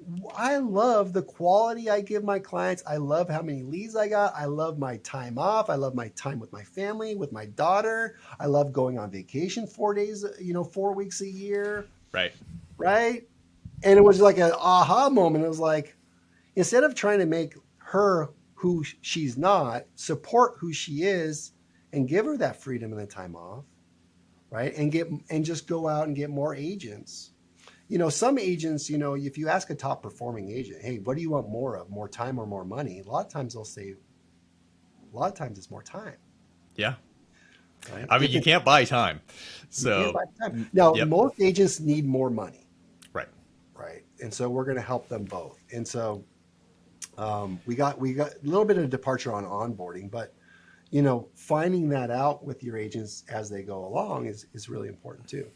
the quality I give my clients. I love how many leads I got. I love my time off. I love my time with my family, with my daughter. I love going on vacation 4 days, 4 weeks a year. Right. Right. And it was like an aha moment. It was like, instead of trying to make her who she's not, support who she is and give her that freedom and the time off. Right. And just go out and get more agents. Some agents, if you ask a top performing agent, hey, what do you want more of, more time or more money? A lot of times they'll say, a lot of times it's more time. Yeah. Right? I mean, you can't buy time. So, you can't buy time. Now, yep. most agents need more money. Right. Right. And so we're going to help them both. And so we got a little bit of departure on onboarding, but finding that out with your agents as they go along is really important too.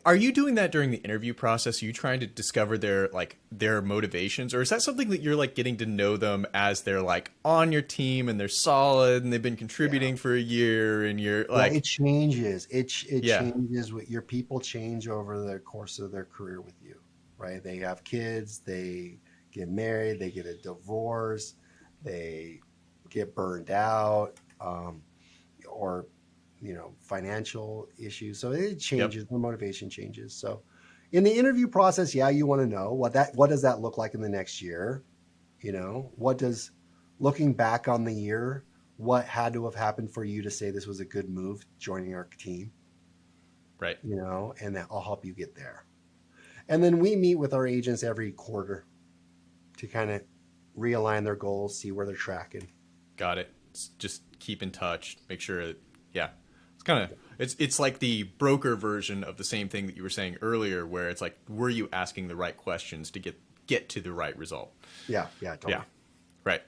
Are you doing that during the interview process? Are you trying to discover their motivations, or is that something that you're getting to know them as they're on your team and they're solid and they've been contributing for a year and you're it changes. It changes. Your people change over the course of their career with you, right? They have kids, they get married, they get a divorce, they get burned out, or financial issues. So it changes. Yep. The motivation changes. So in the interview process, you want to know what does that look like in the next year? Looking back on the year, what had to have happened for you to say this was a good move joining our team? Right. And that I'll help you get there. And then we meet with our agents every quarter to kind of realign their goals, see where they're tracking. Got it. Just keep in touch, make sure. Yeah. It's like the broker version of the same thing that you were saying earlier, where it's were you asking the right questions to get to the right result? Yeah, totally. Yeah, right.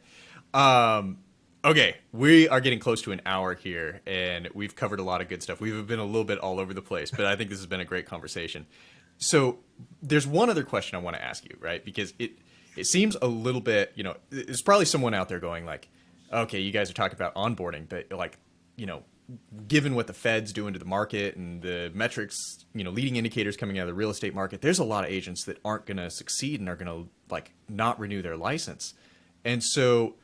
Okay, we are getting close to an hour here, and we've covered a lot of good stuff. We've been a little bit all over the place, but I think this has been a great conversation. So there's one other question I want to ask you, right? Because it seems a little bit, there's probably someone out there going okay, you guys are talking about onboarding, but given what the Fed's doing to the market and the metrics, leading indicators coming out of the real estate market, there's a lot of agents that aren't going to succeed and are going to not renew their license. And so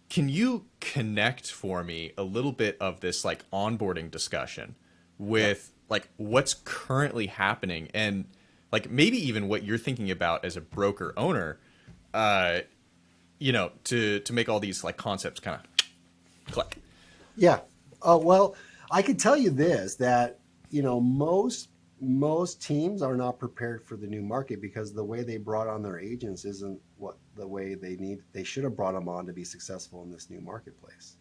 can you connect for me a little bit of this onboarding discussion with what's currently happening and maybe even what you're thinking about as a broker owner, to make all these concepts kind of click? Yeah. Well, I can tell you this, that, most teams are not prepared for the new market because the way they brought on their agents isn't the way they should have brought them on to be successful in this new marketplace.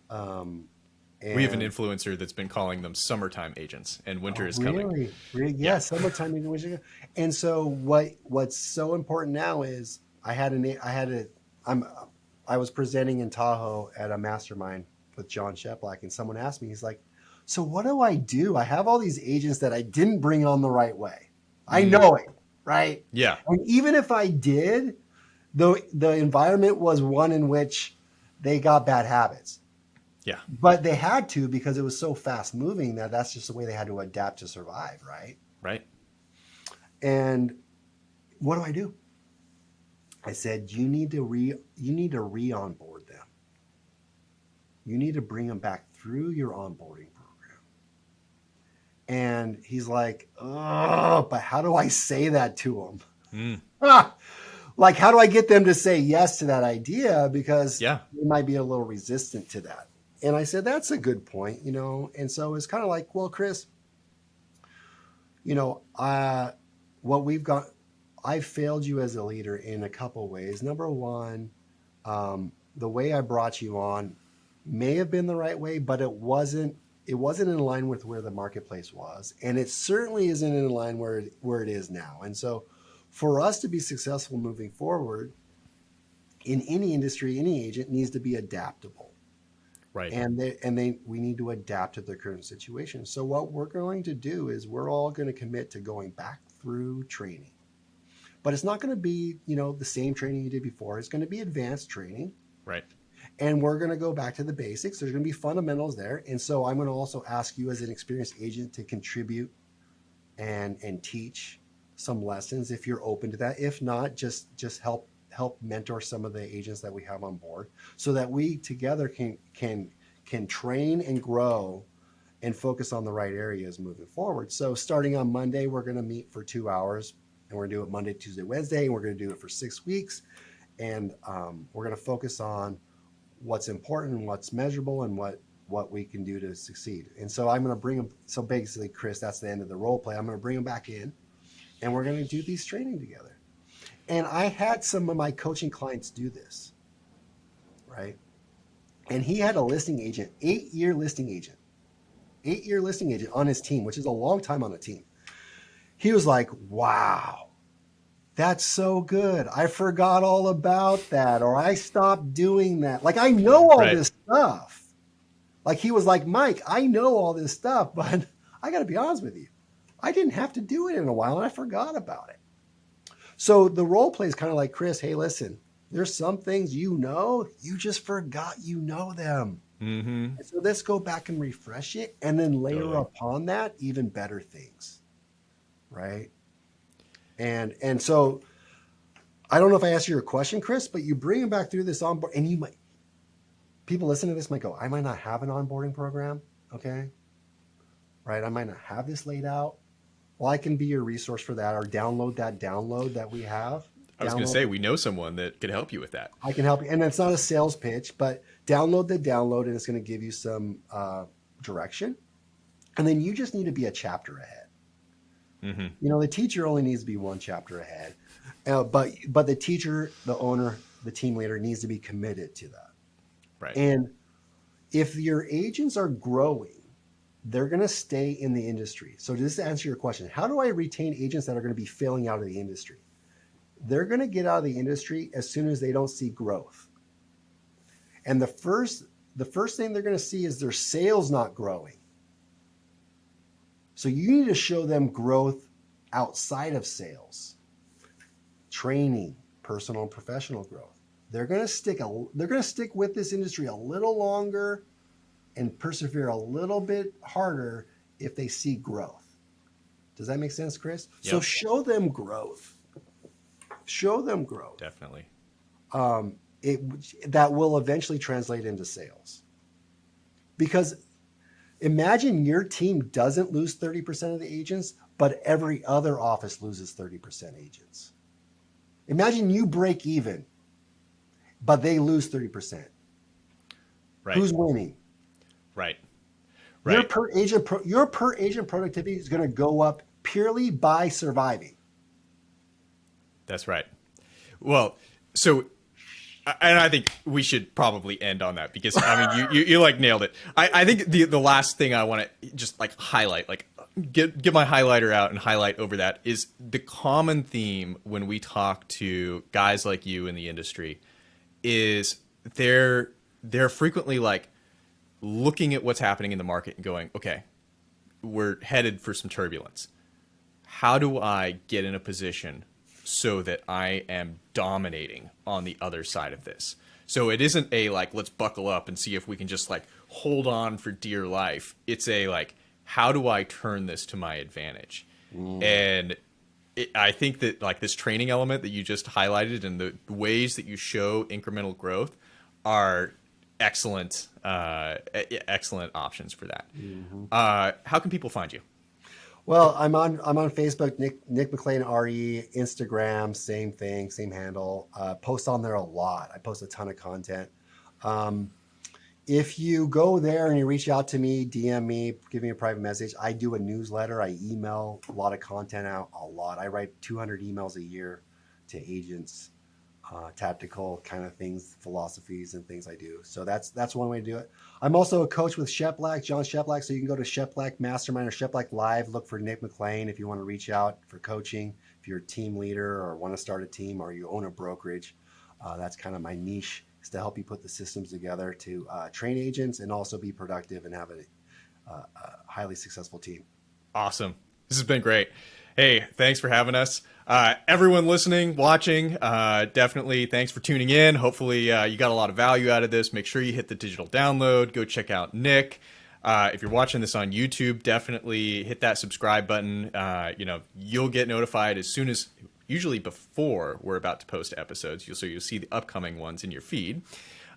We have an influencer that's been calling them summertime agents, and winter is coming. Really? Yeah, summertime and winter. And so what's so important now is I was presenting in Tahoe at a mastermind with John Sheplack, and someone asked me, he's like, so what do? I have all these agents that I didn't bring on the right way. I know it, right? Yeah. And even if I did, the environment was one in which they got bad habits. Yeah. But they had to, because it was so fast moving that's just the way they had to adapt to survive, right? Right. And what do? I said, you need to re-onboard them. You need to bring them back through your onboarding program. And he's like, oh, but how do I say that to them? How do I get them to say yes to that idea? Because they might be a little resistant to that. And I said, that's a good point, And so it's kind of like, well, Chris, what we've got, I failed you as a leader in a couple ways. Number one, the way I brought you on may have been the right way, but it wasn't in line with where the marketplace was. And it certainly isn't in line where it is now. And so for us to be successful moving forward in any industry, any agent needs to be adaptable. Right. And we need to adapt to the current situation. So what we're going to do is we're all going to commit to going back through training. But it's not going to be, the same training you did before. It's going to be advanced training. Right. And we're going to go back to the basics. There's going to be fundamentals there. And so I'm going to also ask you as an experienced agent to contribute and teach some lessons if you're open to that. If not, just help mentor some of the agents that we have on board so that we together can train and grow and focus on the right areas moving forward. So starting on Monday, we're going to meet for 2 hours, and we're going to do it Monday, Tuesday, Wednesday, and we're going to do it for 6 weeks. And we're going to focus on what's important and what's measurable and what we can do to succeed. And so I'm going to bring them. So basically, Chris, that's the end of the role play. I'm going to bring them back in, and we're going to do these training together. And I had some of my coaching clients do this, right? And he had a listing agent, 8-year listing agent on his team, which is a long time on a team. He was like, wow, that's so good. I forgot all about that, or I stopped doing that. Like, I know all this stuff. Like, he was like, Mike, I know all this stuff, but I got to be honest with you. I didn't have to do it in a while, and I forgot about it. So the role play is kind of like, Chris, hey, listen, there's some things you just forgot you know them. Mm-hmm. So let's go back and refresh it and then layer upon that even better things, right? And so I don't know if I asked you your question, Chris, but you bring them back through this onboard, and people listening to this might go, I might not have an onboarding program, okay? Right? I might not have this laid out. Well, I can be your resource for that, or download that we have. I was going to say, we know someone that could help you with that. I can help you. And it's not a sales pitch, but download, and it's going to give you some direction. And then you just need to be a chapter ahead. Mm-hmm. The teacher only needs to be one chapter ahead. But the teacher, the owner, the team leader needs to be committed to that. Right. And if your agents are growing, they're going to stay in the industry. So just to answer your question, how do I retain agents that are going to be failing out of the industry? They're going to get out of the industry as soon as they don't see growth. And the first thing they're going to see is their sales not growing. So you need to show them growth outside of sales, training, personal and professional growth. They're going to stick with this industry a little longer and persevere a little bit harder if they see growth. Does that make sense, Chris? Yep. So show them growth. Show them growth. Definitely. That will eventually translate into sales. Because imagine your team doesn't lose 30% of the agents, but every other office loses 30% agents. Imagine you break even, but they lose 30%. Right. Who's winning? Right. Your per agent productivity is going to go up purely by surviving. That's right. Well, so, and I think we should probably end on that because I mean, you like nailed it. I think the last thing I want to just like highlight, like get my highlighter out and highlight over that is the common theme when we talk to guys like you in the industry is they're frequently like looking at what's happening in the market and going, okay, we're headed for some turbulence. How do I get in a position so that I am dominating on the other side of this? So it isn't a like, let's buckle up and see if we can just like hold on for dear life. It's a like, how do I turn this to my advantage? And I think that like this training element that you just highlighted and the ways that you show incremental growth are excellent options for that. How can people find you? Well, I'm on Facebook, Nick McLean RE, Instagram, same thing, same handle. Post on there a lot. I post a ton of content. If you go there and you reach out to me, DM me, give me a private message. I do a newsletter. I email a lot of content out, a lot. I write 200 emails a year to agents, tactical kind of things, philosophies and things I do. So that's one way to do it. I'm also a coach with Sheplack, John Sheplack. So you can go to Sheplack Mastermind or Sheplack Live, look for Nick McLean if you want to reach out for coaching. If you're a team leader or want to start a team or you own a brokerage, that's kind of my niche, is to help you put the systems together to train agents and also be productive and have a highly successful team. Awesome. This has been great. Hey, thanks for having us. Everyone listening, watching, definitely thanks for tuning in. Hopefully, you got a lot of value out of this. Make sure you hit the digital download. Go check out Nick. If you're watching this on YouTube, definitely hit that subscribe button. You'll get notified as soon as, usually before we're about to post episodes. So you'll see the upcoming ones in your feed.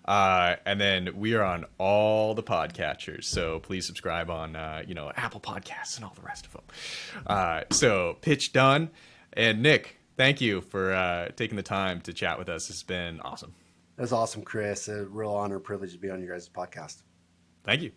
And then we are on all the podcatchers, so please subscribe on Apple Podcasts and all the rest of them. So pitch done. And Nick, thank you for taking the time to chat with us. It's been awesome. That's awesome, Chris. A real honor, privilege to be on your guys' podcast. Thank you.